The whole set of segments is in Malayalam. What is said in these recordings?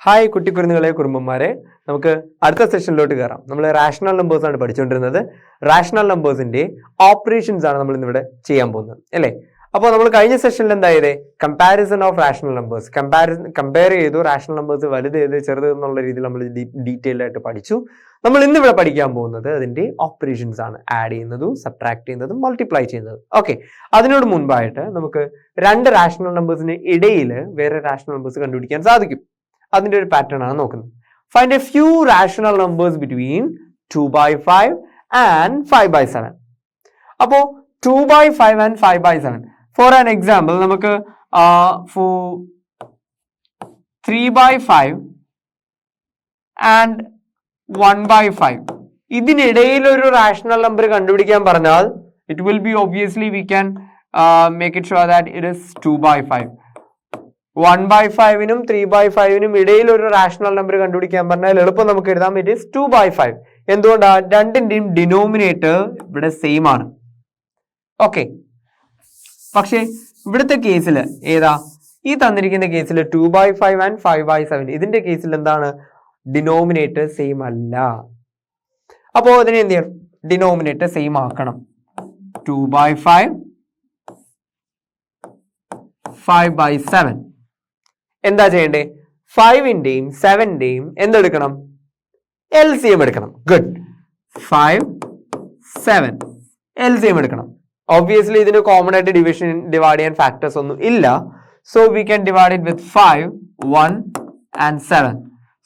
ഹായ് കുട്ടിക്കുരുന്നുകളെ കുറുമ്പന്മാരെ, നമുക്ക് അടുത്ത സെഷനിലോട്ട് കയറാം. നമ്മൾ റാഷണൽ നമ്പേഴ്സ് ആണ് പഠിച്ചുകൊണ്ടിരുന്നത്. റാഷണൽ നമ്പേഴ്സിന്റെ ഓപ്പറേഷൻസ് ആണ് നമ്മൾ ഇന്നിവിടെ ചെയ്യാൻ പോകുന്നത് അല്ലേ. അപ്പോൾ നമ്മൾ കഴിഞ്ഞ സെഷനിൽ എന്തായത് comparison of rational numbers compare ചെയ്തു. റാഷണൽ നമ്പേഴ്സ് വലുത് ഏത് ചെറുത് എന്നുള്ള രീതിയിൽ നമ്മൾ ഡീറ്റെയിൽ ആയിട്ട് പഠിച്ചു. നമ്മൾ ഇന്നിവിടെ പഠിക്കാൻ പോകുന്നത് അതിന്റെ ഓപ്പറേഷൻസ് ആണ്. ആഡ് ചെയ്യുന്നതും സബ്ട്രാക്ട് ചെയ്യുന്നതും മൾട്ടിപ്ലൈ ചെയ്യുന്നതും. ഓക്കെ, അതിനോട് മുൻപായിട്ട് നമുക്ക് രണ്ട് റാഷണൽ നമ്പേഴ്സിന് ഇടയിൽ വേറെ റാഷണൽ നമ്പേഴ്സ് കണ്ടുപിടിക്കാൻ സാധിക്കും. അതിന്റെ ഒരു പാറ്റേൺ ആണ് നോക്കുന്നത്. Find A few rational numbers between 2/5 and 5/7. അപ്പോൾ 2/5 and 5/7. ഫോർ ആൻ എക്സാമ്പിൾ നമുക്ക് 3/5 and 1/5 ഇതിനിടയിൽ ഒരു റാഷണൽ നമ്പർ കണ്ടുപിടിക്കാൻ പറഞ്ഞാൽ it will B obviously we can make it sure that it is 2/5. 1/5നും 3/5നും ഇടയിൽ ഒരു റാഷണൽ നമ്പർ കണ്ടുപിടിക്കാൻ പറഞ്ഞാൽ എളുപ്പം നമുക്ക് എഴുതാം ഇറ്റ് ഈസ് 2/5. എന്തുകൊണ്ടാണ്? രണ്ടിന്റെയും ഡിനോമിനേറ്റർ ഇവിടെ സെയിം ആണ്. ഓക്കെ, പക്ഷെ ഇവിടുത്തെ കേസിൽ ഏതാ? ഈ തന്നിരിക്കുന്ന കേസിൽ 2/5 and 5/7 ഇതിന്റെ കേസിൽ എന്താണ്? ഡിനോമിനേറ്റർ സെയിം അല്ല. അപ്പോ ഇതിനെ എന്ത് ചെയ്യണം? ഡിനോമിനേറ്റർ സെയിം ആക്കണം. 2/5 5/7. എന്താ ചെയ്യണ്ടേ? 5ന്റെയും 7ന്റെയും എന്തെടുക്കണം? LCM എടുക്കണം. ഗുഡ്. 5 7 LCM എടുക്കണം. ഒബ്വിയസ്ലി ഇതിന് കോമൺ ആയിട്ട് ഡിവൈഡ് ചെയ്യാൻ ഫാക്ടേഴ്സ് ഒന്നും ഇല്ല. So we can divide it with 5 1 and 7.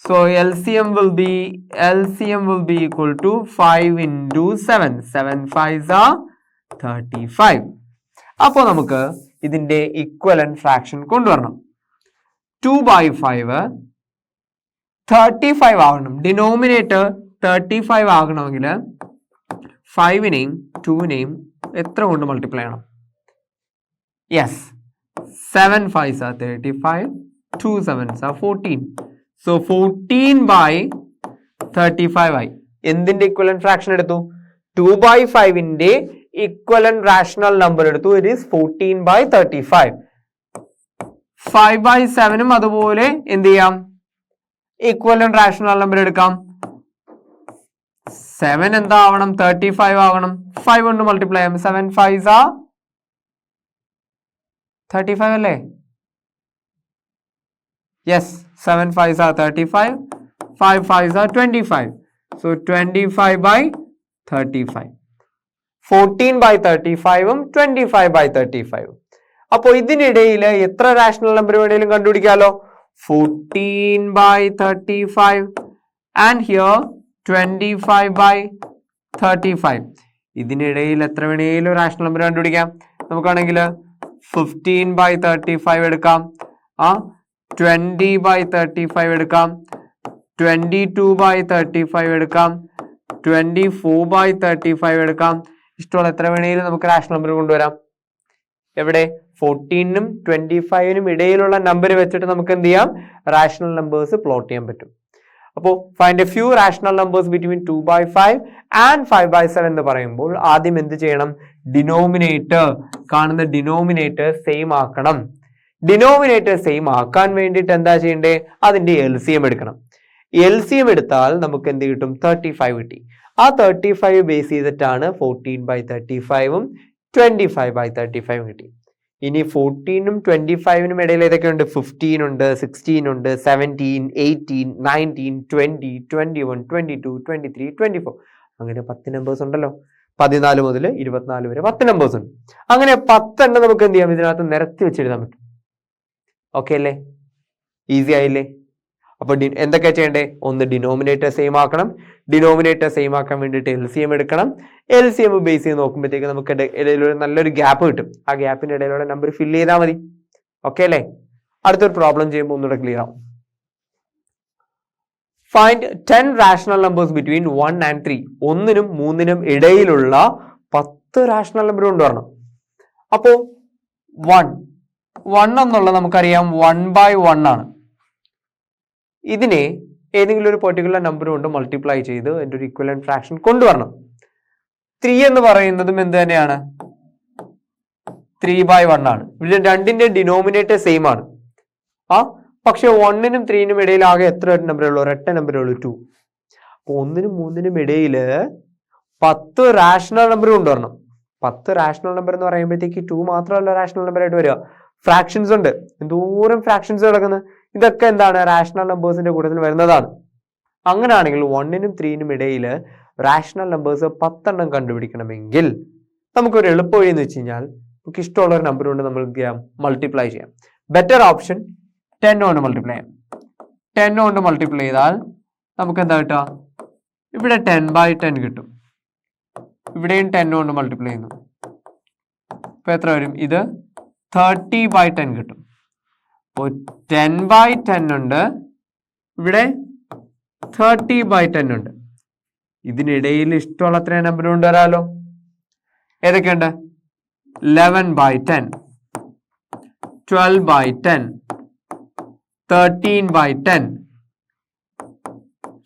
So LCM will be equal to 5 into 7. 7 5s are 35. അപ്പോൾ നമുക്ക് ഇതിന്റെ ഇക്വലന്റ് ഫ്രാക്ഷൻ കൊണ്ടുവരണം. 2/5 35 ആകണം. ഡിനോമിനേറ്റർ 35 ആകണമെങ്കിൽ 5നെയും 2നെയും എത്ര കൊണ്ട് മൾട്ടിപ്ലൈ ചെയ്യണം? Yes, 7 5s are 35, 2 7s are 14. So 14/35 ആയി. എന്തിന്റെ ഇക്വലന്റ് ഫ്രാക്ഷൻ എടുത്തു? 2/5ന്റെ ഇക്വലന്റ് റാഷണൽ നമ്പർ എടുത്തു. It is 14/35. 5/7നും അതുപോലെ എന്ത് ചെയ്യാം? ഇക്വലന്റ് റാഷണൽ നമ്പർ എടുക്കാം. 7 എന്താ ആവണം? 35 ആവണം. 5 കൊണ്ട് മൾട്ടിപ്ലൈ ചെയ്യാം. 7 5s are 35 അല്ലേ? Yes, 7 5s are 35, 5 5s are 25. So 25/35. 14/35ഉം 25/35. അപ്പോ ഇതിനിടയിൽ എത്ര റാഷണൽ നമ്പർ വേണേലും കണ്ടുപിടിക്കാലോ. 14/35 and here 25/35. ഇതിനിടയിൽ എത്ര വേണേലും റാഷണൽ നമ്പർ കണ്ടുപിടിക്കാം. നമുക്കാണെങ്കിൽ 15/35 എടുക്കാം, 20/35 എടുക്കാം, 22/35 എടുക്കാം, 24/35 എടുക്കാം. ഇഷ്ടമുള്ള എത്ര വേണേലും നമുക്ക് റാഷണൽ നമ്പർ കൊണ്ടുവരാം. എവിടെ? 14നും 25നും ഇടയിലുള്ള നമ്പർ വെച്ചിട്ട് നമുക്ക് എന്ത് ചെയ്യാം? റാഷണൽ നമ്പേഴ്സ് പ്ലോട്ട് ചെയ്യാൻ പറ്റും. അപ്പോൾ find A few rational numbers between 2/5 and 5/7 എന്ന് പറയുമ്പോൾ ആദ്യം എന്ത് ചെയ്യണം? ഡിനോമിനേറ്റർ കാണുന്ന ഡിനോമിനേറ്റർ സെയിം ആക്കണം. ഡിനോമിനേറ്റർ സെയിം ആക്കാൻ വേണ്ടിയിട്ട് എന്താ ചെയ്യണ്ടേ? അതിന്റെ LCM എടുക്കണം. LCM എടുത്താൽ നമുക്ക് എന്ത് കിട്ടും? 35 കിട്ടി. ആ 35 ബേസ് ചെയ്തിട്ടാണ് 14/35ഉം 25/35 കിട്ടി. ഇനി 14നും 25നും ഇടയിൽ ഏതൊക്കെ ഉണ്ട്? 15 ഉണ്ട്, 16 ഉണ്ട്, 17 18 19 20 21 22 23 24. അങ്ങനെ 10 നമ്പേഴ്സ് ഉണ്ടല്ലോ. 14 മുതൽ 24 വരെ 10 നമ്പേഴ്സ് ഉണ്ട്. അങ്ങനെ 10 എണ്ണം നമുക്ക് എന്ത് ചെയ്യാം? ഇതിനകത്ത് നിരത്തി വെച്ച് എഴുതാൻ പറ്റും. ഓക്കെ അല്ലേ? ഈസി ആയില്ലേ? അപ്പൊ എന്തൊക്കെയാ ചെയ്യണ്ടേ? ഒന്ന് ഡിനോമിനേറ്റർ സെയിം ആക്കണം. ഡിനോമിനേറ്റർ സെയിം ആക്കാൻ വേണ്ടിയിട്ട് LCM എടുക്കണം. LCM ബേസ് ചെയ്ത് നോക്കുമ്പോഴത്തേക്ക് നമുക്ക് ഇടയിലൊരു നല്ലൊരു ഗ്യാപ്പ് കിട്ടും. ആ ഗ്യാപ്പിന്റെ ഇടയിലുള്ള നമ്പർ ഫില്ല് ചെയ്താൽ മതി. ഓക്കെ അല്ലേ? അടുത്തൊരു പ്രോബ്ലം ചെയ്യുമ്പോൾ ഒന്നുകൂടെ ക്ലിയർ ആവും. Find 10 rational numbers between 1 and 3. 1നും 3നും ഇടയിലുള്ള 10 റാഷണൽ നമ്പർ കൊണ്ടുവരണം. അപ്പോ 1 എന്നുള്ളത് നമുക്കറിയാം 1/1 ആണ്. ഇതിനെ ഏതെങ്കിലും ഒരു പെർട്ടിക്കുലർ നമ്പർ കൊണ്ട് മൾട്ടിപ്ലൈ ചെയ്ത് അതിന്റെ ഒരു ഇക്വലന്റ് ഫ്രാക്ഷൻ കൊണ്ടുവരണം. 3 എന്ന് പറയുന്നതും എന്ത് തന്നെയാണ്? 3/1 ആണ്. ഇവിടെ രണ്ടിന്റെ ഡിനോമിനേറ്റർ സെയിം ആണ്. പക്ഷെ 1നും 3നും ഇടയിൽ ആകെ എത്ര നമ്പറേ ഉള്ളൂ? ഒരൊറ്റ നമ്പറേ ഉള്ളൂ, 2. അപ്പൊ 1നും 3നും ഇടയില് 10 റാഷണൽ നമ്പർ കൊണ്ടുവരണം. 10 റാഷണൽ നമ്പർ എന്ന് പറയുമ്പോഴത്തേക്ക് 2 മാത്രമല്ല റാഷണൽ നമ്പർ ആയിട്ട് വരിക. ഫ്രാക്ഷൻസ് ഉണ്ട്, എന്തോരം ഫ്രാക്ഷൻസ് കിടക്കുന്നത്. ഇതൊക്കെ എന്താണ്? റാഷണൽ നമ്പേഴ്സിന്റെ കൂട്ടത്തിൽ വരുന്നതാണ്. അങ്ങനെയാണെങ്കിൽ 1നും 3നും ഇടയിൽ റാഷണൽ നമ്പേഴ്സ് 10 കണ്ടുപിടിക്കണമെങ്കിൽ നമുക്കൊരു എളുപ്പ വഴി എന്ന് വെച്ച് കഴിഞ്ഞാൽ നമുക്ക് ഇഷ്ടമുള്ള ഒരു നമ്പർ കൊണ്ട് നമ്മൾ എന്ത് ചെയ്യാം? മൾട്ടിപ്ലൈ ചെയ്യാം. ബെറ്റർ ഓപ്ഷൻ 10 കൊണ്ട് മൾട്ടിപ്ലൈ ചെയ്യാം. 10 കൊണ്ട് മൾട്ടിപ്ലൈ ചെയ്താൽ നമുക്ക് എന്താ കിട്ടുക? ഇവിടെ 10/10 കിട്ടും. ഇവിടെയും 10 കൊണ്ട് മൾട്ടിപ്ലൈ ചെയ്യുന്നു. ഇപ്പൊ എത്ര വരും? ഇത് 30/10 കിട്ടും. അപ്പോൾ 10/10 ഉണ്ട്, ഇവിടെ 30/10 ഉണ്ട്. ഇതിനിടയിൽ ഇഷ്ടമുള്ള അത്രയും നമ്പർ കൊണ്ടുവരാമല്ലോ. ഏതൊക്കെയുണ്ട്? 11/10, 12/10, 13/10,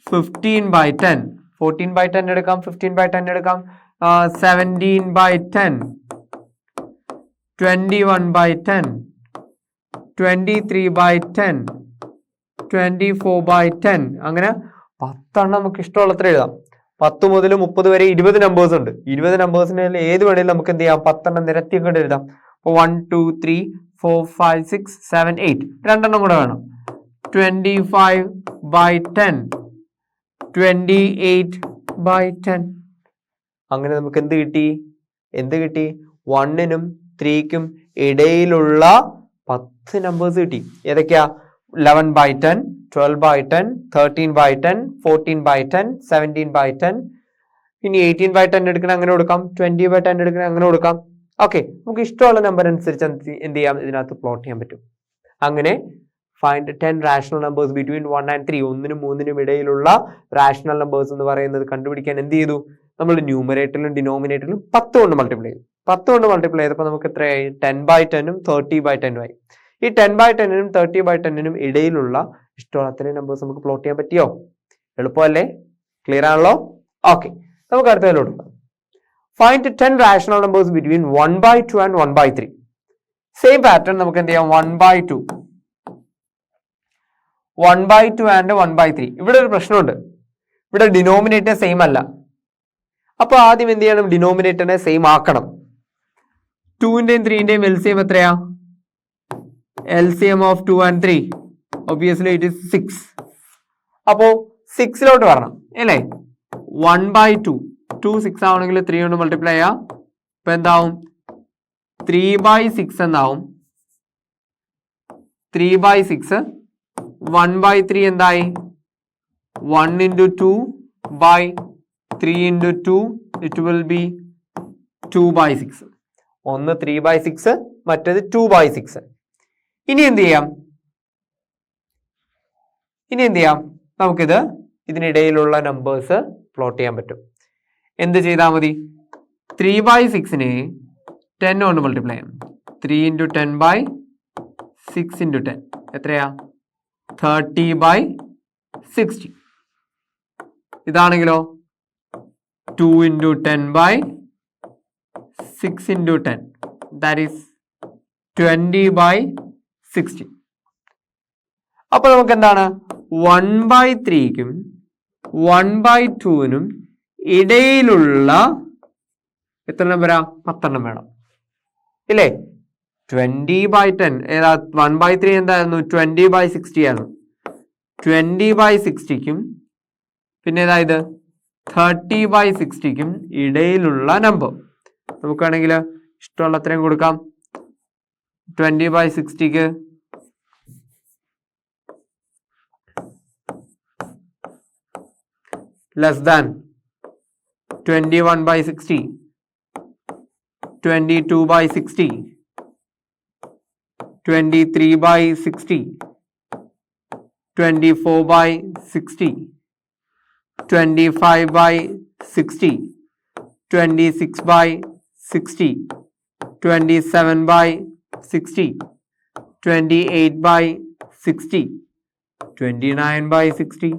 15/10, 14/10 എടുക്കാം, 15/10 എടുക്കാം, 17/10, 21/10, 23/10, 24/10. അങ്ങനെ 10 നമുക്ക് ഇഷ്ടമുള്ളത്ര എഴുതാം. 10 മുതൽ 30 വരെ 20 നമ്പേഴ്സ് ഉണ്ട്. 20 നമ്പേഴ്സിന് ഏത് വേണേലും നമുക്ക് എന്ത് ചെയ്യാം? 10 നിരത്തി കൊണ്ട് എഴുതാം. 1 2 3 4 5 6 7 8 രണ്ടെണ്ണം കൂടെ വേണം. 25/10, 28/10. അങ്ങനെ നമുക്ക് എന്ത് കിട്ടി? 1നും 3ക്കും ഇടയിലുള്ള 10 നമ്പേഴ്സ് കിട്ടി. ഏതൊക്കെയാ? 11/10, 12/10, 13/10, 14/10, 17/10. ഇനി 18/10 എടുക്കണം, അങ്ങനെ കൊടുക്കാം. 20/10 എടുക്കണം, അങ്ങനെ കൊടുക്കാം. ഓക്കെ, നമുക്ക് ഇഷ്ടമുള്ള നമ്പർ അനുസരിച്ച് എന്ത് ചെയ്യാം? ഇതിനകത്ത് പ്ലോട്ട് ചെയ്യാൻ പറ്റും. അങ്ങനെ find 10 rational numbers between 1 and 3. 1നും 3നും ഇടയിലുള്ള റാഷണൽ നമ്പേഴ്സ് എന്ന് പറയുന്നത് കണ്ടുപിടിക്കാൻ എന്ത് ചെയ്തു? നമ്മൾ ന്യൂമറേറ്ററിലും ഡിനോമിനേറ്ററിലും 10 കൊണ്ട് മൾട്ടിപ്ലൈ ചെയ്തു. 10 കൊണ്ട് മൾട്ടിപ്ലൈ ചെയ്തപ്പോൾ നമുക്ക് എത്രയായി? 10/10ഉം 30/10ഉം ആയി. ഈ 10/10നും 30/10നും ഇടയിലുള്ള ഇഷ്ടമുള്ള അത്രയും നമ്പേഴ്സ് നമുക്ക് പ്ലോട്ട് ചെയ്യാൻ പറ്റിയോ? എളുപ്പമല്ലേ? ക്ലിയർ ആണല്ലോ? ഓക്കെ, നമുക്ക് അടുത്തതിലോട്ട് പോകാം. Find 10 rational numbers between 1/2 and 1/3. Same pattern നമുക്ക് എന്ത് ചെയ്യാം? 1/2, 1/2 and 1/3. ഇവിടെ ഒരു പ്രശ്നമുണ്ട്. ഇവിടെ ഡിനോമിനേറ്റർ സെയിം അല്ല. അപ്പൊ ആദ്യം എന്ത് ചെയ്യണം? ഡിനോമിനേറ്ററിനെ സെയിം ആക്കണം. 2ന്റെയും 3ന്റെയും LCM എത്രയാ? LCM of 2 and 3 obviously it is 6. അപ്പോ 6ലോട്ട് വരണം അല്ലേ? 1/2, 2 6 ആവണമെങ്കിൽ 3 കൊണ്ട് മൾട്ടിപ്ലൈ ചെയ്യാം. ഇപ്പൊ എന്താവും? 3/6 എന്താവും? 3/6. 1/3 എന്തായി? 1 into 2/3 into 2 it will be 2/6. ഒന്ന് 3/6, മറ്റേത് 2/6. ഇനി എന്ത് ചെയ്യാം? നമുക്കിത് ഇതിനിടയിലുള്ള നമ്പേഴ്സ് പ്ലോട്ട് ചെയ്യാൻ പറ്റും. എന്ത് ചെയ്താൽ മതി? 3/6നെ 10 കൊണ്ട് മൾട്ടിപ്ലൈ ചെയ്യാം. 3 into 10/6 into 10 എത്രയാ? 30/60. ഇതാണെങ്കിലോ 2 into 10/6 into 10 that is 20/60. അപ്പൊ നമുക്ക് എന്താണ്? 1/3ക്കും 1/2നും ഇടയിലുള്ള എത്ര നമ്പരാ? 10 വേണം ഇല്ലേ? 20/10 ഏതാ? 1/3 എന്തായിരുന്നു? 20/60 ആയിരുന്നു. 20/60ക്കും പിന്നെ ഏതായത് 30/60ക്കും ഇടയിലുള്ള നമ്പർ നമുക്കാണെങ്കിൽ ഇഷ്ടമുള്ള അത്രയും കൊടുക്കാം. 20/60ക്ക് less than 21/60, 22/60, 23/60, 24/60, 25/60, 26/60, 27/60, 28/60, 29/60.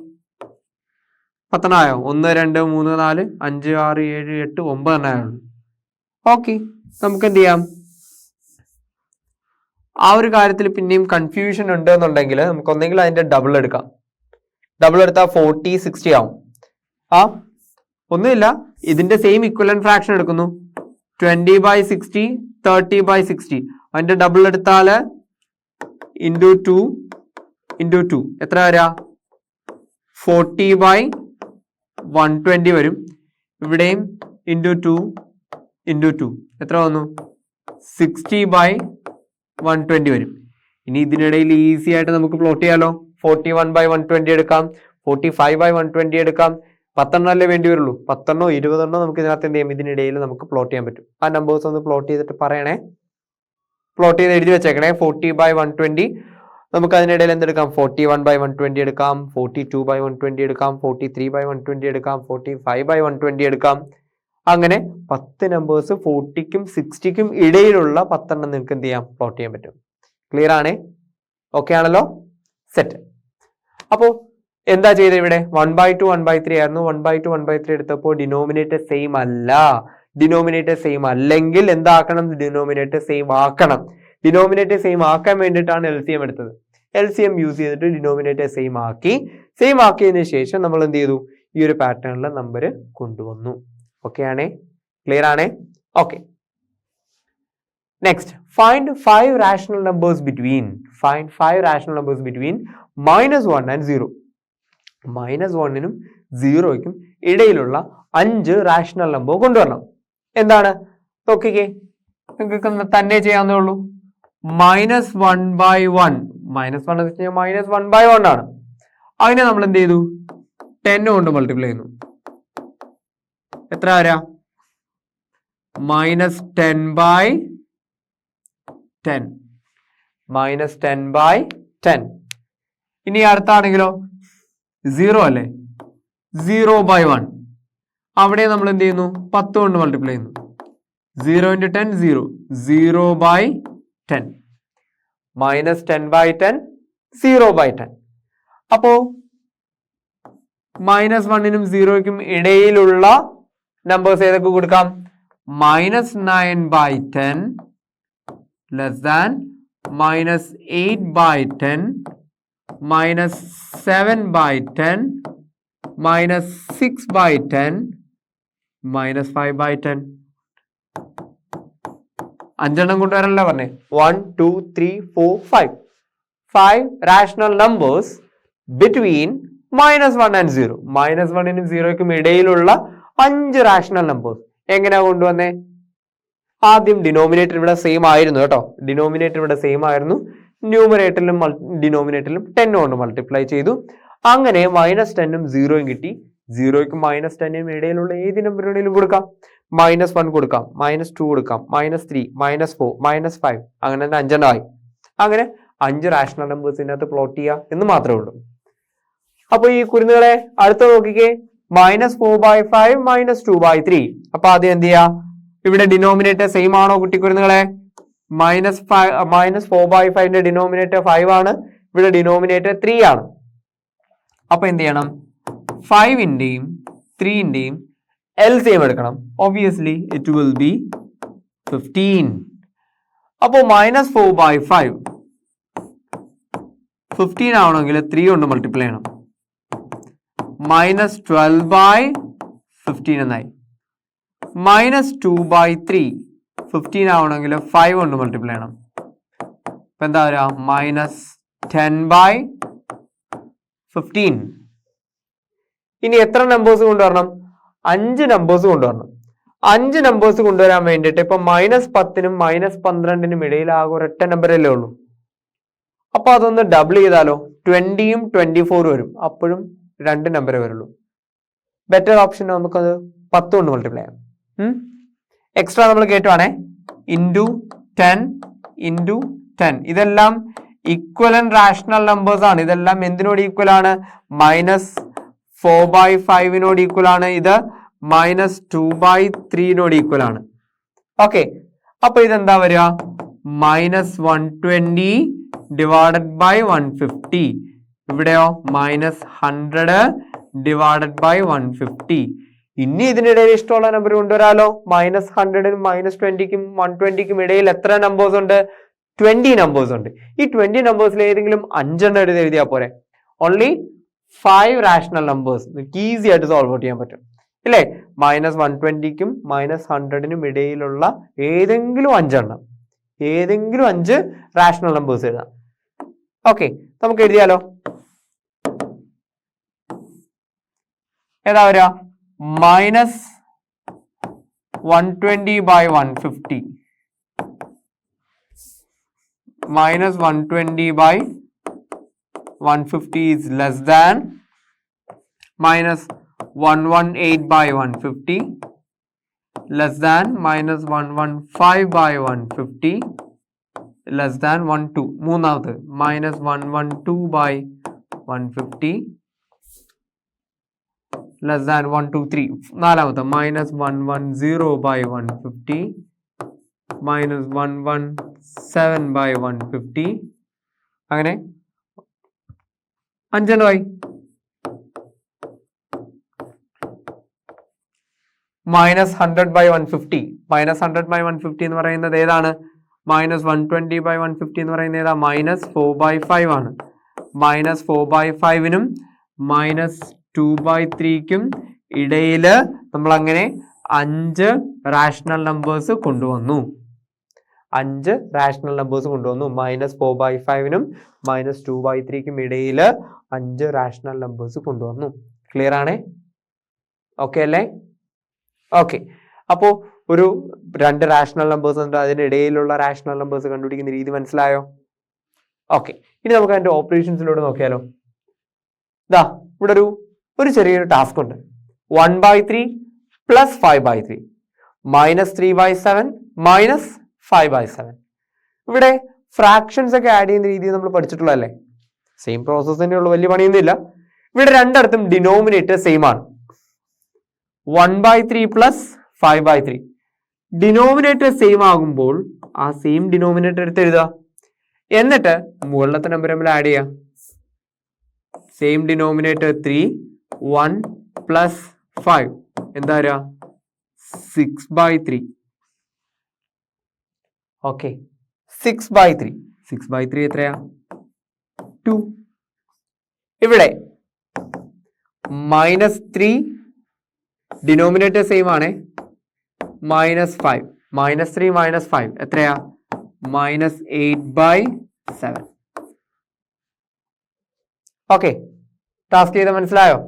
10 ആയോ? 1 2 3 4 5 6 7 8 9 ആയുള്ളൂ. ഓക്കെ, നമുക്ക് എന്ത് ചെയ്യാം? ആ ഒരു കാര്യത്തിൽ പിന്നെയും കൺഫ്യൂഷൻ ഉണ്ട് എന്നുണ്ടെങ്കിൽ നമുക്ക് ഒന്നെങ്കിൽ അതിന്റെ ഡബിൾ എടുക്കാം. ഡബിൾ എടുത്താൽ 40 60 ആവും. ഒന്നുമില്ല, ഇതിന്റെ സെയിം ഇക്വലന്റ് ഫ്രാക്ഷൻ എടുക്കുന്നു. 20/60 30/60. അതിന്റെ ഡബിൾ എടുത്താൽ ഇൻറ്റു 2 എത്ര വരാ? 40/120 വരും. ഇവിടെയും ഇൻറ്റു 2 എത്ര വന്നു? 60/120 വരും. ഇനി ഇതിനിടയിൽ ഈസി ആയിട്ട് നമുക്ക് പ്ലോട്ട് ചെയ്യാലോ. 41/120 എടുക്കാം, 45/120 എടുക്കാം. 10 അല്ലേ വേണ്ടി വരുള്ളൂ. 10 20 നമുക്ക് ഇതിനകത്ത് എന്ത് ചെയ്യാം? ഇതിനിടയിൽ നമുക്ക് പ്ലോട്ട് ചെയ്യാൻ പറ്റും. ആ നമ്പേഴ്സ് ഒന്ന് പ്ലോട്ട് ചെയ്തിട്ട് പറയണേ. പ്ലോട്ട് ചെയ്ത് എഴുതി വെച്ചേക്കണേ. 40/120 നമുക്ക് അതിനിടയിൽ എന്തെടുക്കാം? 41/120 എടുക്കാം, 42/120 എടുക്കാം, 43/120 എടുക്കാം, 45/120 എടുക്കാം. അങ്ങനെ 10 നമ്പേഴ്സ് 40ക്കും 60ക്കും ഇടയിലുള്ള 10 നിങ്ങൾക്ക് എന്ത് ചെയ്യാം? പ്ലോട്ട് ചെയ്യാൻ പറ്റും. ക്ലിയർ ആണ്? ഓക്കെ ആണല്ലോ? സെറ്റ്. അപ്പോൾ എന്താ ചെയ്തത് ഇവിടെ? 1/2 1/3 ആയിരുന്നു. 1/2 1/3 എടുത്തപ്പോൾ ഡിനോമിനേറ്റർ സെയിം അല്ല. ഡിനോമിനേറ്റർ സെയിം അല്ലെങ്കിൽ എന്താക്കണം? ഡിനോമിനേറ്റർ സെയിം ആക്കണം. ഡിനോമിനേറ്റർ സെയിം ആക്കാൻ വേണ്ടിയിട്ടാണ് LCM എടുത്തത്. LCM യൂസ് ചെയ്തിട്ട് ഡിനോമിനേറ്റർ സെയിം ആക്കിയതിനു ശേഷം നമ്മൾ എന്ത് ചെയ്തു? ഈ ഒരു പാറ്റേണിലെ നമ്പർ കൊണ്ടുവന്നു. ഓക്കെ ആണേ? ക്ലിയർ ആണേ? Okay. Next, find 5 rational numbers between -1 and 0. -1നും 0ക്കും ഇടയിലുള്ള 5 റാഷണൽ നമ്പർ കൊണ്ടുവരണം. എന്താണ്? നോക്കിക്കേ, നിങ്ങൾക്ക് തന്നെ ചെയ്യാവുന്നേ ഉള്ളൂ. -1/1 -1 എന്ന് വെച്ച് കഴിഞ്ഞാൽ -1/1 ആണ്. അതിനെ നമ്മൾ എന്ത് ചെയ്തു? 10 കൊണ്ട് മൾട്ടിപ്ലൈ ചെയ്യുന്നു. എത്ര വരാ? -10/10 -10/10. ഇനി അടുത്താണെങ്കിലോ 0 അല്ലേ? 0/1. അവിടെ നമ്മൾ എന്ത് ചെയ്യുന്നു? 10 കൊണ്ട് മൾട്ടിപ്ലൈ ചെയ്യുന്നു. 0 × 10 0 0/10 -10/10 0/10. അപ്പോ -1നും 0ക്കും ഇടയിലുള്ള നമ്പേഴ്സ് ഏതൊക്കെ കൊടുക്കാം? -9/10 less than -8/10 -7/10 -6/10 -5/10. 5 കൊണ്ടുവരല്ല പറഞ്ഞേ. 1 2 3 4 5 റാഷണൽ നമ്പേഴ്സ് ബിറ്റ്വീൻ -1 and 0. -1നും 0ക്കും ഇടയിലുള്ള 5 റാഷണൽ നമ്പേഴ്സ് എങ്ങനെയാ കൊണ്ടുവന്നേ? ആദ്യം ഡിനോമിനേറ്റർ ഇവിടെ സെയിം ആയിരുന്നു കേട്ടോ. ഡിനോമിനേറ്റർ ഇവിടെ സെയിം ആയിരുന്നു. ന്യൂമറേറ്ററിലും ഡിനോമിനേറ്ററിലും 10 കൊണ്ട് മൾട്ടിപ്ലൈ ചെയ്തു. അങ്ങനെ -10നും 0യും കിട്ടി. 0ക്കും -10നും ഇടയിലുള്ള ഏത് നമ്പറിനും കൊടുക്കാം. -1 കൊടുക്കാം, -2 കൊടുക്കാം, -3 -4 -5 അങ്ങനെ 5 ആയി. അങ്ങനെ 5 റാഷണൽ നമ്പേഴ്സ് ഇതിനകത്ത് പ്ലോട്ട് ചെയ്യുക എന്ന് മാത്രമേ ഉള്ളൂ. അപ്പൊ ഈ കുരുന്നുകളെ അടുത്ത നോക്കിക്കേ. -4/5 -2/3. അപ്പൊ ആദ്യം എന്ത് ചെയ്യാ? ഇവിടെ ഡിനോമിനേറ്റർ സെയിം ആണോ കുട്ടിക്കുരുന്നുകളെ? -4/5ന്റെ ഡിനോമിനേറ്റർ 5 ആണ്. ഇവിടെ ഡിനോമിനേറ്റർ 3 ആണ്. അപ്പൊ എന്ത് ചെയ്യണം? 5ന്റെയും 3ന്റെയും LCM എടുക്കണം. Obviously it will B 15. അപ്പോ -4/5 15 ആവണമെങ്കിൽ 3 കൊണ്ട് മൾട്ടിപ്ലൈ ചെയ്യണം. -12/15 എന്നായി. -2/3 15 ആവണമെങ്കിൽ 5 കൊണ്ട് മൾട്ടിപ്ലൈ ചെയ്യണം. അപ്പൊ എന്താ വരിക? -10/15. ഇനി എത്ര നമ്പേഴ്സ് കൊണ്ടുവരണം? 5 നമ്പേഴ്സ് കൊണ്ടുവരണം. 5 നമ്പേഴ്സ് കൊണ്ടുവരാൻ വേണ്ടിയിട്ട് ഇപ്പൊ -10നും -12നും ഇടയിൽ ആകെ ഒരൊറ്റ നമ്പർ അല്ലേ ഉള്ളൂ. അപ്പൊ അതൊന്ന് ഡബിൾ ചെയ്താലോ? 20യും 24 വരും. അപ്പോഴും 2 നമ്പറേ വരുള്ളൂ. ബെറ്റർ ഓപ്ഷൻ നമുക്കത് 10 കൊണ്ട് മൾട്ടിപ്ലൈ ചെയ്യാം. എക്സ്ട്രാ നമ്മൾ കേട്ടുവാണേ. ×10 × 10. ഇതെല്ലാം ഈക്വലന്റ് റാഷണൽ നമ്പേഴ്സ് ആണ്. ഇതെല്ലാം എന്തിനോട് ഈക്വൽ ആണ്? -4/5നോട് ഈക്വൽ ആണ്. ഇത് -2/3നോട് ഈക്വൽ ആണ്. ഓക്കെ, അപ്പൊ ഇതെന്താ വരിക? -120 ഡിവൈഡഡ് ബൈ 150. ഇവിടെയോ -100 ഡിവൈഡഡ് ബൈ 150. ഇനി ഇതിനിടയിൽ ഇഷ്ടമുള്ള നമ്പർ കൊണ്ടുവരാലോ. -100നും -20ക്കും 120ക്കും ഇടയിൽ എത്ര നമ്പേഴ്സ് ഉണ്ട്? 20 നമ്പേഴ്സ് ഉണ്ട്. ഈ 20 നമ്പേഴ്സിൽ ഏതെങ്കിലും 5 എണ്ണം എടുത്ത് എഴുതിയാൽ പോരെ. ഓൺലി 5 റാഷണൽ നമ്പേഴ്സ് ഈസി ആയിട്ട് സോൾവ് ഔട്ട് ചെയ്യാൻ പറ്റും അല്ലേ. -120ക്കും -100നും ഇടയിലുള്ള ഏതെങ്കിലും 5 എണ്ണം, ഏതെങ്കിലും 5 റാഷണൽ നമ്പേഴ്സ് എഴുതാം. ഓക്കെ, നമുക്ക് എഴുതിയാലോ. ഏതാ വരിക? -120/150 -120/150 is less than -118/150 less than -115/150 less than 12. മൂന്നാമത് -112/150 less than 123. നാലാമത്തെ -110/150 -117/150. അങ്ങനെ 5 എണ്ണമായി. -100/150 -100/150 എന്ന് പറയുന്നത് ഏതാണ്? -120/150 എന്ന് പറയുന്നത് ഏതാ? -4/5 ആണ്. -4/5നും -2/3ക്കും ഇടയില് നമ്മൾ അങ്ങനെ 5 റാഷണൽ നമ്പേഴ്സ് കൊണ്ടുവന്നു. 5 റാഷണൽ നമ്പേഴ്സ് കൊണ്ടുവന്നു. -4/5നും -2/3ക്കും ഇടയില് 5 റാഷണൽ നമ്പേഴ്സ് കൊണ്ടുവന്നു. ക്ലിയർ ആണേ? ഓക്കെ അല്ലേ? ഓക്കെ, അപ്പോ ഒരു 2 റാഷണൽ നമ്പേഴ്സ് ഉണ്ട്, അതിനിടയിലുള്ള റാഷണൽ നമ്പേഴ്സ് കണ്ടുപിടിക്കുന്ന രീതി മനസ്സിലായോ? ഓക്കെ, ഇനി നമുക്ക് അതിന്റെ ഓപ്പറേഷൻസിലൂടെ നോക്കിയാലോ. ദാ ഇവിടെ ഒരു ചെറിയൊരു ടാസ്ക് ഉണ്ട്. 1/3 + 5/3 -3/7 -5/7. ഇവിടെ ഫ്രാക്ഷൻസ് ഒക്കെ ആഡ് ചെയ്യുന്ന രീതി നമ്മൾ പഠിച്ചിട്ടുള്ളതല്ലേ. സെയിം പ്രോസസ് തന്നെയുള്ളൂ, വലിയ പണിയൊന്നും ഇല്ല. ഇവിടെ രണ്ടിടത്തും ഡിനോമിനേറ്റർ സെയിം ആണ്. 1/3 + 5/3 ഡിനോമിനേറ്റർ സെയിം ആകുമ്പോൾ ആ സെയിം ഡിനോമിനേറ്റർ എടുത്ത് എഴുതുക. എന്നിട്ട് മുകളിലത്തെ നമ്പർ നമ്മൾ ആഡ് ചെയ്യാം. സെയിം ഡിനോമിനേറ്റർ 3 1 + 5 എന്താ വരിക? 6/3. ഓക്കെ, 6/3. 6/3 എത്രയാ? 2. ഇവിടെ -3 ഡിനോമിനേറ്റർ സെയിം ആണ്. -5 -3 -5 എത്രയാ? -8/7. ഓക്കെ, ടാസ്ക് ചെയ്ത് മനസ്സിലായോ?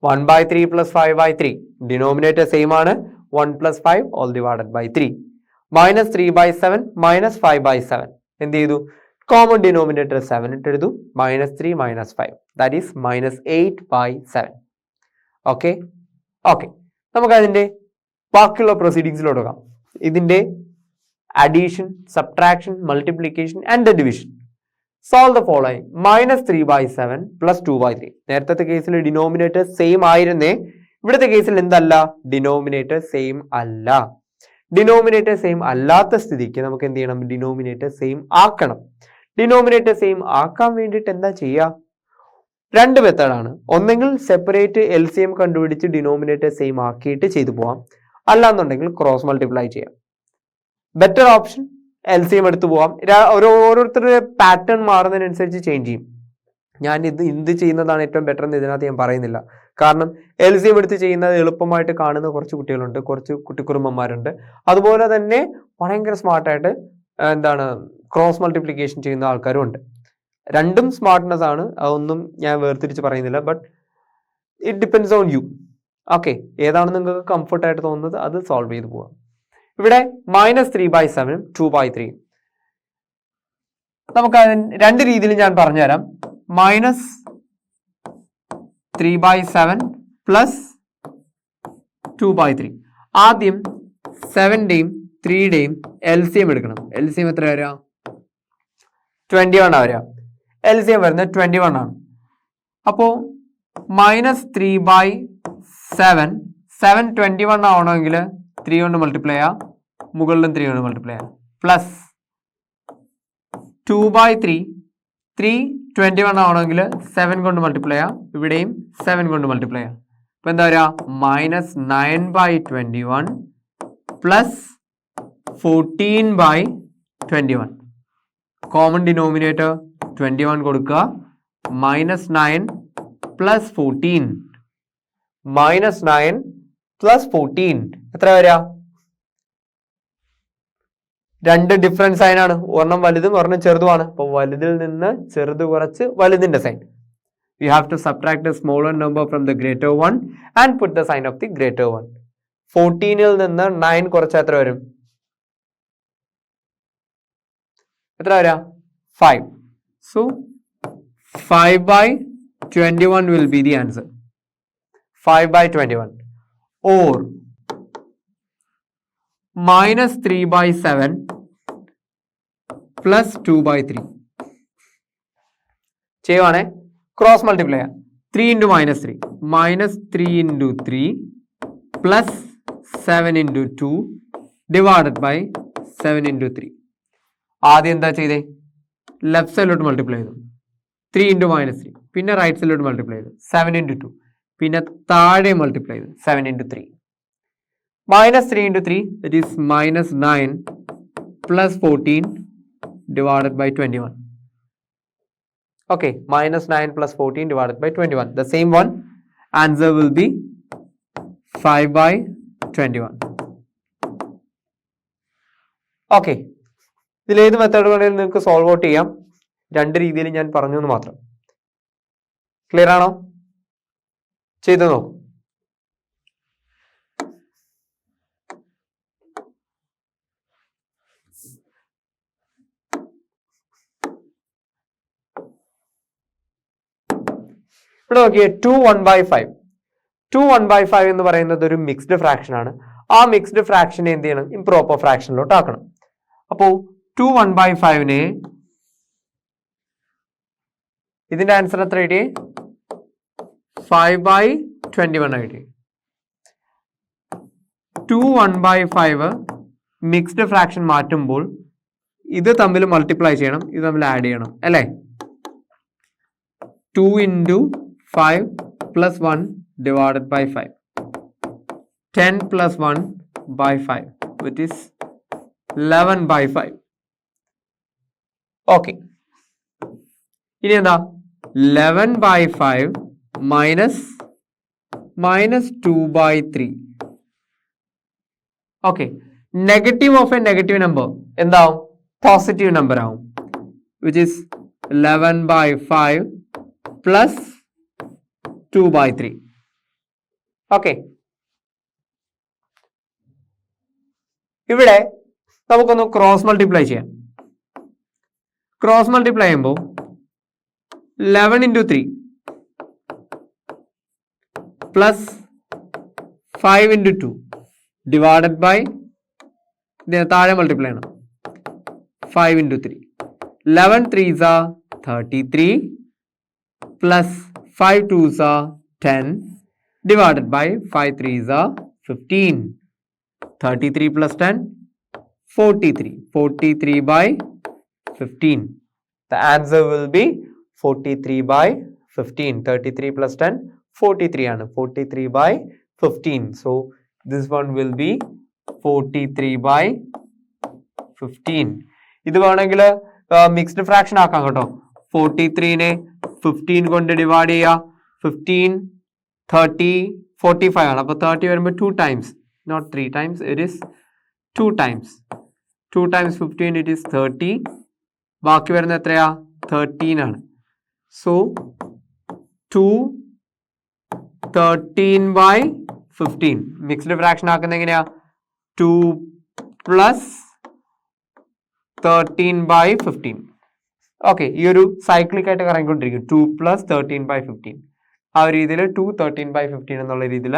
1/3 + 5/3 ഡിനോമിനേറ്റർ സെയിം ആണ്. 1 + 5 /3 -3/7 -5/7 എന്ത് ചെയ്തു? കോമൺ ഡിനോമിനേറ്റർ 7 ഇട്ടെഴുതു. -3 -5 ദാറ്റ് ഈസ് -8/7. ഓക്കെ ഓക്കെ, നമുക്ക് അതിന്റെ ബാക്കിയുള്ള പ്രൊസീഡിങ്സിലോട്ട് നോക്കാം. ഇതിന്റെ addition, subtraction, multiplication and division. Solve the following. -3/7 + 2/3. നേരത്തെ കേസിൽ ഡിനോമിനേറ്റർ സെയിം ആയിരുന്നേ, ഇവിടുത്തെ കേസിൽ എന്തല്ല? ഡിനോമിനേറ്റർ സെയിം അല്ല. ഡിനോമിനേറ്റർ സെയിം അല്ലാത്ത സ്ഥിതിക്ക് നമുക്ക് എന്ത് ചെയ്യണം? ഡിനോമിനേറ്റർ സെയിം ആക്കണം. ഡിനോമിനേറ്റർ സെയിം ആക്കാൻ വേണ്ടിയിട്ട് എന്താ ചെയ്യുക? 2 മെത്തേഡാണ്. ഒന്നെങ്കിൽ സെപ്പറേറ്റ് LCM കണ്ടുപിടിച്ച് ഡിനോമിനേറ്റർ സെയിം ആക്കിയിട്ട് ചെയ്തു പോവാം, അല്ലാന്നുണ്ടെങ്കിൽ ക്രോസ് മൾട്ടിപ്ലൈ ചെയ്യാം. ബെറ്റർ ഓപ്ഷൻ LCM എടുത്തു പോവാം. ഓരോരുത്തരുടെ പാറ്റേൺ മാറുന്നതിനനുസരിച്ച് ചേഞ്ച് ചെയ്യും. ഞാൻ ഇത് ചെയ്യുന്നതാണ് ഏറ്റവും ബെറ്റർ എന്ന് ഇതിനകത്ത് ഞാൻ പറയുന്നില്ല. കാരണം LCM എടുത്ത് ചെയ്യുന്നത് എളുപ്പമായിട്ട് കാണുന്ന കുറച്ച് കുട്ടികളുണ്ട്, കുറച്ച് കുട്ടിക്കുറുമ്പന്മാരുണ്ട്. അതുപോലെ തന്നെ ഭയങ്കര സ്മാർട്ടായിട്ട് ക്രോസ് മൾട്ടിപ്ലിക്കേഷൻ ചെയ്യുന്ന ആൾക്കാരും ഉണ്ട്. രണ്ടും സ്മാർട്ട്നെസ് ആണ്, അതൊന്നും ഞാൻ വേർതിരിച്ച് പറയുന്നില്ല. But it depends on you. Okay, ഏതാണ് നിങ്ങൾക്ക് കംഫർട്ടായിട്ട് തോന്നുന്നത് അത് സോൾവ് ചെയ്ത് പോവാം. ഇവിടെ -3/7 2/3 നമുക്ക് അതിന് 2 രീതിയിൽ ഞാൻ പറഞ്ഞുതരാം. -3/7 + 2/3. ആദ്യം 7ന്റെയും 3യുടെയും LCM എടുക്കണം. LCM എത്ര വരിക? 21 വരിക. LCM വരുന്നത് 21 ആണ്. അപ്പോ -3/7 7 21 ആവണമെങ്കിൽ 3 കൊണ്ട് മൾട്ടിപ്ലൈ ചെയ്യാം, മുകളിലും 3 കൊണ്ട് മൾട്ടിപ്ലൈ ചെയ്യാം, പ്ലസ് 2/3 3 21 ആവണമെങ്കിൽ 7 കൊണ്ട് മൾട്ടിപ്ലൈ ചെയ്യാം, ഇവിടെയും 7 കൊണ്ട് മൾട്ടിപ്ലൈ ചെയ്യാം. അപ്പൊ എന്താ വരിക? -9/21 + 14/21. കോമൺ ഡിനോമിനേറ്റർ 21 കൊടുക്കുക. -9 + 14 -9 + 14 എത്ര വരിക? രണ്ട് ഡിഫറൻറ്റ് സൈൻ ആണ്. ഒരെണ്ണം വലുതും ഒരെണ്ണം ചെറുതുമാണ്. അപ്പോൾ വലുതിൽ നിന്ന് ചെറുത് കുറച്ച് വലുതിന്റെ sign. You have to subtract the smaller number from the greater one and put the sign of the greater one. 14ൽ നിന്ന് 9 കുറച്ച് എത്ര വരും? എത്ര വരിക? 5. So 5/21 will be the answer. 5/21 or -3/7 plus 2/3. ചെയ്യുവാണേ cross multiply ചെയ്യാം. 3 × -3 -3 × 3 plus 7 × 2 divided by 7 × 3. ആദ്യം എന്താ ചെയ്തേ? ലെഫ്റ്റ് സൈഡിലോട്ട് മൾട്ടിപ്ലൈ ചെയ്തു. 3 × -3 പിന്നെ റൈറ്റ് സൈഡിലോട്ട് മൾട്ടിപ്ലൈ ചെയ്തു. 7 × 2 പിന്നെ താഴെ മൾട്ടിപ്ലൈ ചെയ്തു. 7 × 3 -3 × 3 it is -9 plus 14 divided by 21. Okay, -9 plus 14 divided by 21. The same one. Answer will be 5/21. Okay. ഇതിൽ ഏത് മെത്തേഡ് വേണമെങ്കിലും നിങ്ങൾക്ക് സോൾവ് ഔട്ട് ചെയ്യാം. രണ്ട് രീതിയിൽ ഞാൻ പറഞ്ഞു എന്ന് മാത്രം. ക്ലിയർ ആണോ? ചെയ്തു നോക്കൂ. ഇവിടെ നോക്കിയേ 2 1/5. 2 1/5 എന്ന് പറയുന്നത് ഒരു മിക്സ്ഡ് ഫ്രാക്ഷൻ ആണ്. ആ മിക്സ്ഡ് ഫ്രാക്ഷനെ എന്ത് ചെയ്യണം? ഇംപ്രോപ്പർ ഫ്രാക്ഷനിലോട്ട് ആക്കണം. അപ്പോൾ 2 1/5നെ ഇതിന്റെ ആൻസർ എത്ര കിട്ടി? 5/21 ആയിട്ട്. 2 1/5 മിക്സ്ഡ് ഫ്രാക്ഷൻ മാറ്റുമ്പോൾ ഇത് തമ്മിൽ മൾട്ടിപ്ലൈ ചെയ്യണം, ഇത് തമ്മിൽ ആഡ് ചെയ്യണം അല്ലേ? 2 × 5 + 1 divided by 5. 10 + 1/5 which is 11/5. Okay, ഇനി എന്താ? 11/5 -2/3. Okay, negative of a negative number എന്താവും? പോസിറ്റീവ് നമ്പർ ആവും. Which is 11/5 plus 2/3. ഓക്കെ, ഇവിടെ നമുക്കൊന്ന് ക്രോസ് മൾട്ടിപ്ലൈ ചെയ്യാം. ക്രോസ് മൾട്ടിപ്ലൈ ചെയ്യുമ്പോൾ 11 × 3 plus 5 × 2 ഡിവൈഡഡ് ബൈ താഴെ മൾട്ടിപ്ലൈ ചെയ്യണം 5 × 3. 11 3s are 33 plus 5 2s are 10 divided by 5 3s are 15. 33 plus 10 43. 43/15. The answer will be 43/15. 33 plus 10 43 ആണ്. 43/15. So this one will be 43/15. ഇത് വേണമെങ്കിൽ മിക്സ്ഡ് ഫ്രാക്ഷൻ ആക്കാം കേട്ടോ. 43നെ 15 കൊണ്ട് ഡിവൈഡ് ചെയ്യുക. 15 30 45 ആണ്. അപ്പോൾ 30 വരുമ്പോൾ 2 times, not 3 times, it is 2 times. 2 times 15 it is 30. ബാക്കി വരുന്ന എത്രയാ? 13 ആണ്. സോ 2 13/15. മിക്സ്ഡ് ഫ്രാക്ഷൻ ആക്കുന്ന എങ്ങനെയാ? 2 plus 13/15. ഓക്കെ, ഈ ഒരു സൈക്ലിക് ആയിട്ട് കറങ്ങിക്കൊണ്ടിരിക്കും. 2 plus 13/15. ആ ഒരു രീതിയിൽ 2 13/15 എന്നുള്ള രീതിയിൽ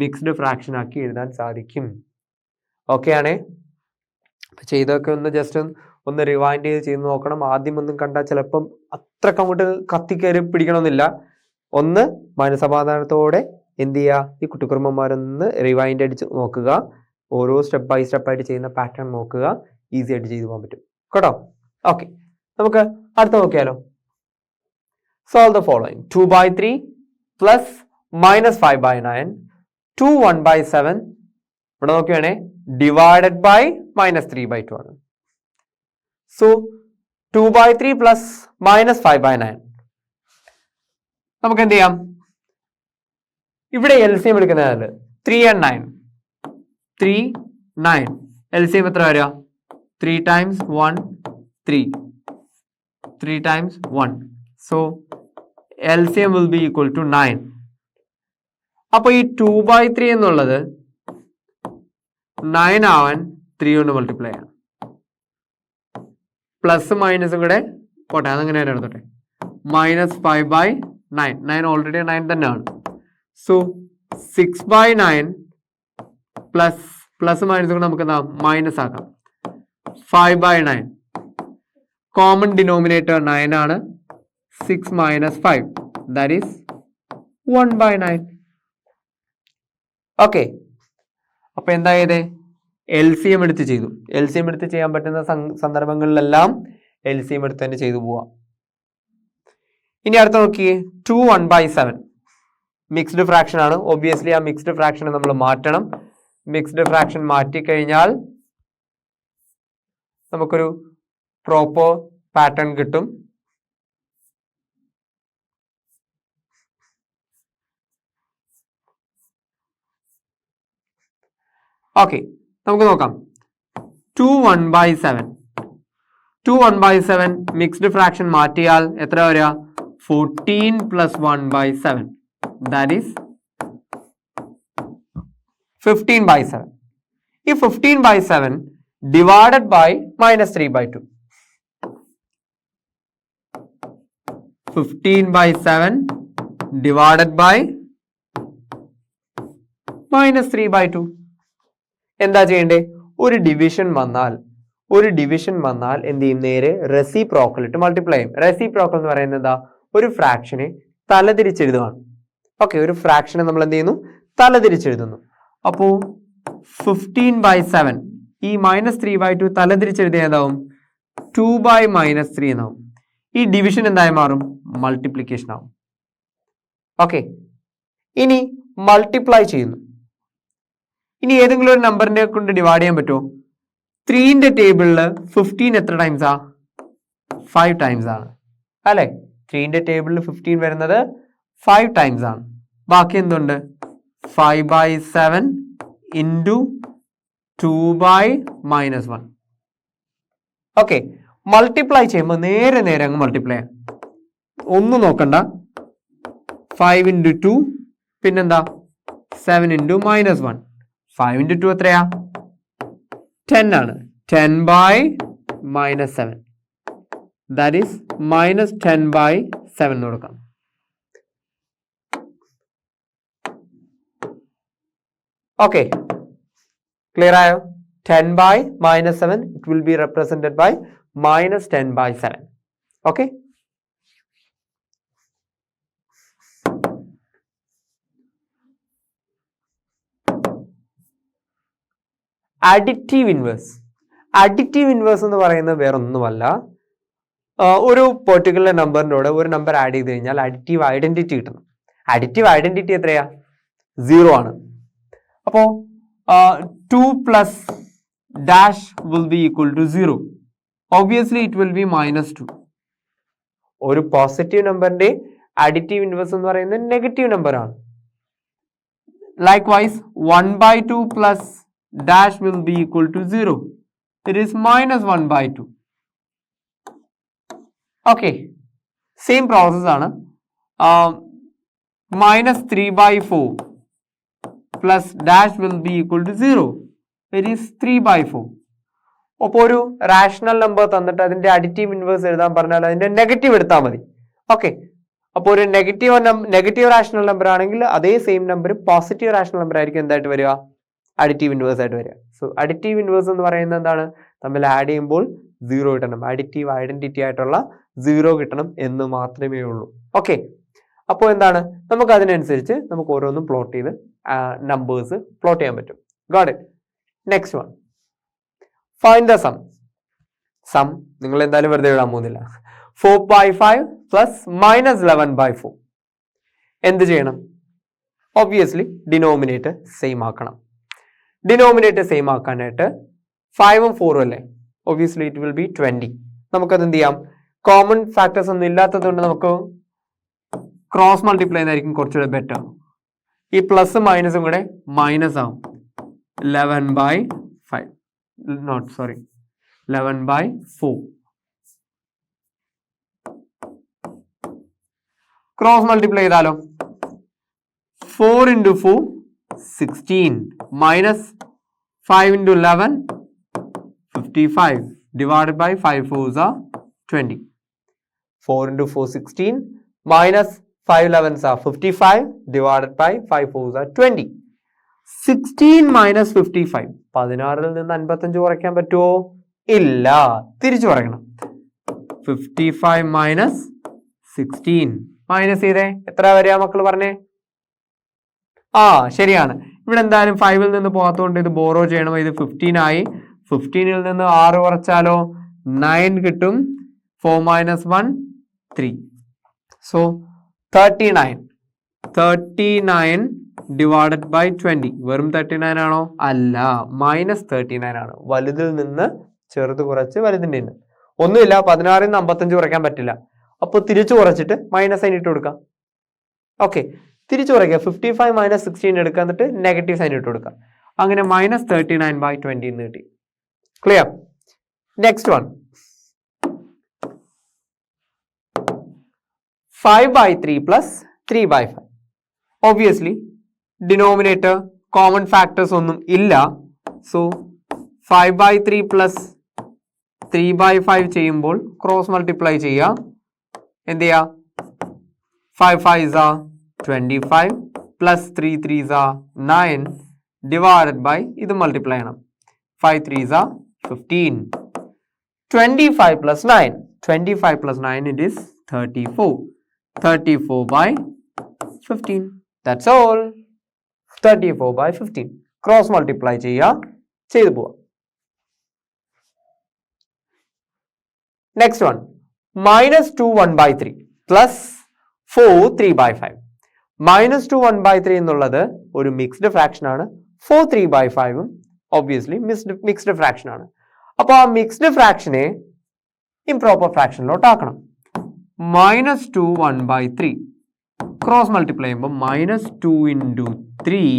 മിക്സ്ഡ് ഫ്രാക്ഷൻ ആക്കി എഴുതാൻ സാധിക്കും. ഓക്കെ ആണേ? ചെയ്തൊക്കെ ഒന്ന് ജസ്റ്റ് ഒന്ന് റിവൈൻഡ് ചെയ്ത് നോക്കണം. ആദ്യം ഒന്നും കണ്ടാൽ ചിലപ്പം അത്രക്ക് അങ്ങോട്ട് കത്തിക്കയറി പിടിക്കണമെന്നില്ല. ഒന്ന് മനസമാധാനത്തോടെ എന്ത് ചെയ്യുക? ഈ കുട്ടിക്കുറുമ്പന്മാരൊന്ന് റിവൈൻഡ് അടിച്ച് നോക്കുക. ഓരോ സ്റ്റെപ്പ് ബൈ സ്റ്റെപ്പ് ആയിട്ട് ചെയ്യുന്ന പാറ്റേൺ നോക്കുക. ഈസി ആയിട്ട് ചെയ്തു പോകാൻ പറ്റും കേട്ടോ. ഓക്കെ, നമുക്ക് അടുത്ത നോക്കിയാലോ. Solve the following. 2/3 plus -5/9. 2 1/7. ഇവിടെ നോക്കുകയാണെ ഡിവൈഡഡ് ബൈ -3/2 ആണ്. So 2/3 plus -5/9. നമുക്ക് എന്ത് ചെയ്യാം? ഇവിടെ LCM എടുക്കുന്നതാണ് 3 and 9. 3, 9. LCM എത്ര വരിക? 3 times 1, 3. 3 times 1. So LCM will be equal to 9. അപ്പോൾ ഈ 2/3 എന്നുള്ളത് 9 ആവാൻ 3 കൊണ്ട് മൾട്ടിപ്ലൈ ചെയ്യാം. പ്ലസ് മൈനസും കൂടെ പോട്ടെ, അതങ്ങനെ തന്നെ എടുത്തോട്ടെ. -5/9. 9 ഓൾറെഡി 9 തന്നെയാണ്. സോ 6/9 പ്ലസ് മൈനസ് കൂടെ നമുക്ക് എന്താ മൈനസ് ആക്കാം. 5/9. കോമൺ ഡിനോമിനേറ്റർ 9 ആണ്. 6 - 5 that is 1/9. ഓക്കെ, അപ്പൊ എന്തായത്? LCM എടുത്ത് ചെയ്തു. LCM എടുത്ത് ചെയ്യാൻ പറ്റുന്ന സന്ദർഭങ്ങളിലെല്ലാം LCM എടുത്ത് തന്നെ ചെയ്തു പോവാം. ഇനി അടുത്ത നോക്കിയേ, 2 1/7. മിക്സ്ഡ് ഫ്രാക്ഷൻ ആണ്. ഒബ്വിയസ്ലി ആ മിക്സ്ഡ് ഫ്രാക്ഷനെ നമ്മൾ മാറ്റണം. മിക്സ്ഡ് ഫ്രാക്ഷൻ മാറ്റിക്കഴിഞ്ഞാൽ നമുക്കൊരു പ്രോപ്പർ പാറ്റേൺ കിട്ടും. ഓക്കെ, നമുക്ക് നോക്കാം. 2 1/7. 2 1/7 മിക്സ്ഡ് ഫ്രാക്ഷൻ മാറ്റിയാൽ എത്ര വരിക? 14 + 1/7 that is 15/7. ഈ 15/7 divided by -3/2. 15/7 divided by -3/2. എന്താ ചെയ്യണ്ടേ? ഒരു ഡിവിഷൻ വന്നാൽ എന്ത് ചെയ്യും? നേരെ റെസിപ്രോക്കൽ ഇട്ട് മൾട്ടിപ്ലൈ ചെയ്യും. റെസിപ്രോക്കൽ എന്ന് പറയുന്നത് എന്താ? ഒരു ഫ്രാക്ഷനെ തലതിരിച്ചെഴുതുകയാണ്. ഓക്കെ, ഒരു ഫ്രാക്ഷനെ നമ്മൾ എന്ത് ചെയ്യുന്നു? തലതിരിച്ചെഴുതുന്നു. അപ്പോ 15/7 ഈ -3/2 തലതിരിച്ചെഴുതിയ എന്താവും? 2/-3 എന്നാവും. ഈ ഡിവിഷൻ എന്തായി മാറും? മൾട്ടിപ്ലിക്കേഷൻ ആവും. ഓക്കെ, ഇനി മൾട്ടിപ്ലൈ ചെയ്യുന്നു. ഇനി ഏതെങ്കിലും ഒരു നമ്പറിനെ കൊണ്ട് ഡിവൈഡ് ചെയ്യാൻ പറ്റുമോ? 3ന്റെ ടേബിളിൽ 15 എത്ര ടൈംസാ? 5 ടൈംസ് ആണ് അല്ലെ? 3ന്റെ ടേബിളിൽ 15 വരുന്നത് 5 ടൈംസ് ആണ്. ബാക്കി എന്തുണ്ട്? 5/7 into 2/-1. ഓക്കെ, മൾട്ടിപ്ലൈ ചെയ്യുമ്പോൾ നേരെ അങ്ങ് മൾട്ടിപ്ലൈ ചെയ്യാം. ഒന്നും നോക്കണ്ട. 5 into 2 പിന്നെന്താ? 7 into -1. 5 into 2 എത്രയാ? 10 ആണ്. 10/-7 that is -10/7 എന്ന് കൊടുക്കാം. ഓക്കെ, ക്ലിയർ ആയോ? 10/-7 it will be represented by -10/7. Okay, additive inverse. Additive inverse എന്ന് പറയുന്നത് വേറെ ഒന്നുമല്ല, ഒരു പെർട്ടിക്കുലർ നമ്പറിനോട് ഒരു നമ്പർ ആഡ് ചെയ്ത് കഴിഞ്ഞാൽ അഡിറ്റീവ് ഐഡന്റിറ്റി കിട്ടണം. അഡിറ്റീവ് ഐഡന്റിറ്റി എത്രയാ? 0 ആണ്. അപ്പോ 2 + dash will be equal to 0. Obviously it will be -2. ഒരു പോസിറ്റീവ് നമ്പറിന്റെ അഡിറ്റീവ് ഇൻവേഴ്സ് എന്ന് പറയുന്നത് നെഗറ്റീവ് നമ്പർ ആണ്. Likewise 1/2 plus dash will be equal to 0. It is -1/2. Okay, same process ആണ്. -3/4 plus dash will be equal to 0. It is 3/4. അപ്പോൾ ഒരു റാഷണൽ നമ്പർ തന്നിട്ട് അഡിറ്റീവ് ഇൻവേഴ്സ് എഴുതാൻ പറഞ്ഞാൽ അതിന്റെ നെഗറ്റീവ് എടുത്താൽ മതി. ഓക്കെ, അപ്പോൾ ഒരു നെഗറ്റീവ് റാഷണൽ നമ്പർ ആണെങ്കിൽ അതേ same number positive rational number ആയിരിക്കും എന്തായിട്ട് വരിക? അഡിറ്റീവ് ഇൻവേഴ്സ് ആയിട്ട് വരിക. സോ അഡിറ്റീവ് ഇൻവേഴ്സ് എന്ന് പറയുന്നത് എന്താണ്? തമ്മിൽ ആഡ് ചെയ്യുമ്പോൾ 0 കിട്ടണം, അഡിറ്റീവ് ഐഡന്റിറ്റി ആയിട്ടുള്ള 0 കിട്ടണം എന്ന് മാത്രമേ ഉള്ളൂ. ഓക്കെ, അപ്പോൾ എന്താണ്? നമുക്ക് അതിനനുസരിച്ച് നമുക്ക് ഓരോന്നും പ്ലോട്ട് ചെയ്ത് നമ്പേഴ്സ് പ്ലോട്ട് ചെയ്യാൻ പറ്റും. Got it? Next one, find the sum. Sum നിങ്ങൾ എന്തായാലും വെറുതെ എഴുതാൻ പോകുന്നില്ല. 4/5 plus -11/4. എന്ത് ചെയ്യണം? ഒബ്വിയസ്ലി ഡിനോമിനേറ്റർ സെയിം ആക്കണം. ഡിനോമിനേറ്റർ സെയിം ആക്കാനായിട്ട് 5ഉം 4ഉം അല്ലേ? Obviously it will B 20. നമുക്കത് എന്ത് ചെയ്യാം, കോമൺ ഫാക്ടേഴ്സ് ഒന്നും ഇല്ലാത്തത് കൊണ്ട് നമുക്ക് ക്രോസ് മൾട്ടിപ്ലൈ ചെയ്യുന്നതായിരിക്കും കുറച്ചുകൂടെ ബെറ്റർ. ഈ പ്ലസ് മൈനസും കൂടെ മൈനസ് ആവും. 11/4. ക്രോസ് മൾട്ടിപ്ലൈ ചെയ്താലോ, 4 into 4 16 minus 5 into 11 55 divided by 5 4s are 20. 4 into 4 16 minus 5 11s are 55 divided by 5 4s are 20. 16 minus 55. 16ൽ നിന്ന് 55 കുറയ്ക്കാൻ പറ്റുമോ? ഇല്ല, തിരിച്ചു കുറയ്ക്കണം. 55 minus 16 മൈനസ് ചെയ്തേ, എത്ര വരെയാ മക്കൾ പറഞ്ഞേ? ശരിയാണ്. ഇവിടെ എന്തായാലും 5ൽ നിന്ന് പോകാത്തതുകൊണ്ട് ഇത് ബോറോ ചെയ്യണം. ഇത് 15 ആയി. 15ൽ നിന്ന് 6 കുറച്ചാലോ 9 കിട്ടും. 4 minus 1 3. So 39 divided by 20. വെറും 39 ആണോ? അല്ല, -39 ആണ്. വലുതിൽ നിന്ന് ചെറുത് കുറച്ച് വലുതിൻ്റെ ഉണ്ട്. ഒന്നുമില്ല, 16ൽ നിന്ന് 55 കുറയ്ക്കാൻ പറ്റില്ല. അപ്പോൾ തിരിച്ചു കുറച്ചിട്ട് മൈനസ് സൈൻ ഇട്ട് കൊടുക്കാം. ഓക്കെ, തിരിച്ചു കുറയ്ക്കുക. 55 minus 16 എടുക്കുക, എന്നിട്ട് നെഗറ്റീവ് സൈൻ ഇട്ട് കൊടുക്കുക. അങ്ങനെ -39/20 എന്ന് കിട്ടി. Clear? Next one, 5/3 plus 3/5. Obviously denominator common factors ഒന്നും ഇല്ല. സോ 5/3 plus 3/5 ചെയ്യുമ്പോൾ ക്രോസ് മൾട്ടിപ്ലൈ ചെയ്യുക. എന്ത് ചെയ്യുക? 5 5s are 25 plus 3 3s are 9 divided by ഇത് മൾട്ടിപ്ലൈ ചെയ്യണം. 5 3s are 15. 25 plus 9. 25 plus 9 it is 34. 34/15. That's all. 34/15. Cross multiply ചെയ്യുക, ചെയ്തു പോവാം. Next one, -2 1/3 plus 4 3/5. -2 1/3 എന്നുള്ളത് ഒരു മിക്സ്ഡ് ഫ്രാക്ഷൻ ആണ്. 4 3/5 ഒബ്വിയസ്ലി മിക്സ്ഡ് ഫ്രാക്ഷൻ ആണ്. അപ്പോൾ ആ മിക്സ്ഡ് ഫ്രാക്ഷനെ ഇംപ്രോപ്പർ ഫ്രാക്ഷനിലോട്ട് ആക്കണം. -2 1/3 ക്രോസ് മൾട്ടിപ്ലൈ ചെയ്യുമ്പോൾ -2 into 3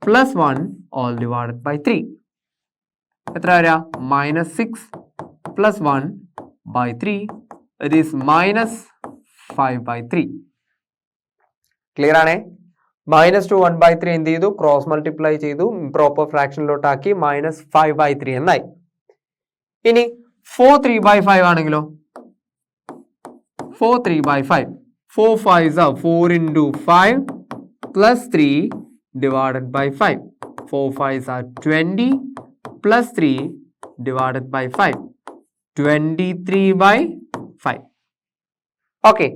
plus 1 all divided by 3. എത്ര വരിക? -6 plus 1/3. It is -5/3. ക്ലിയർ ആണേ? -2 1/3 എന്ത് ചെയ്തു? ക്രോസ് മൾട്ടിപ്ലൈ ചെയ്തു, ഇംപ്രോപ്പർ ഫ്രാക്ഷനിലോട്ടാക്കി, -5/3 എന്നായി. ഇനി 4 3/5 ആണെങ്കിലോ? 4 3/5. 4 5s are 4 into 5 plus 3 divided by 5. 4 5s are 20 plus 3 divided by 5. 23/5. Okay,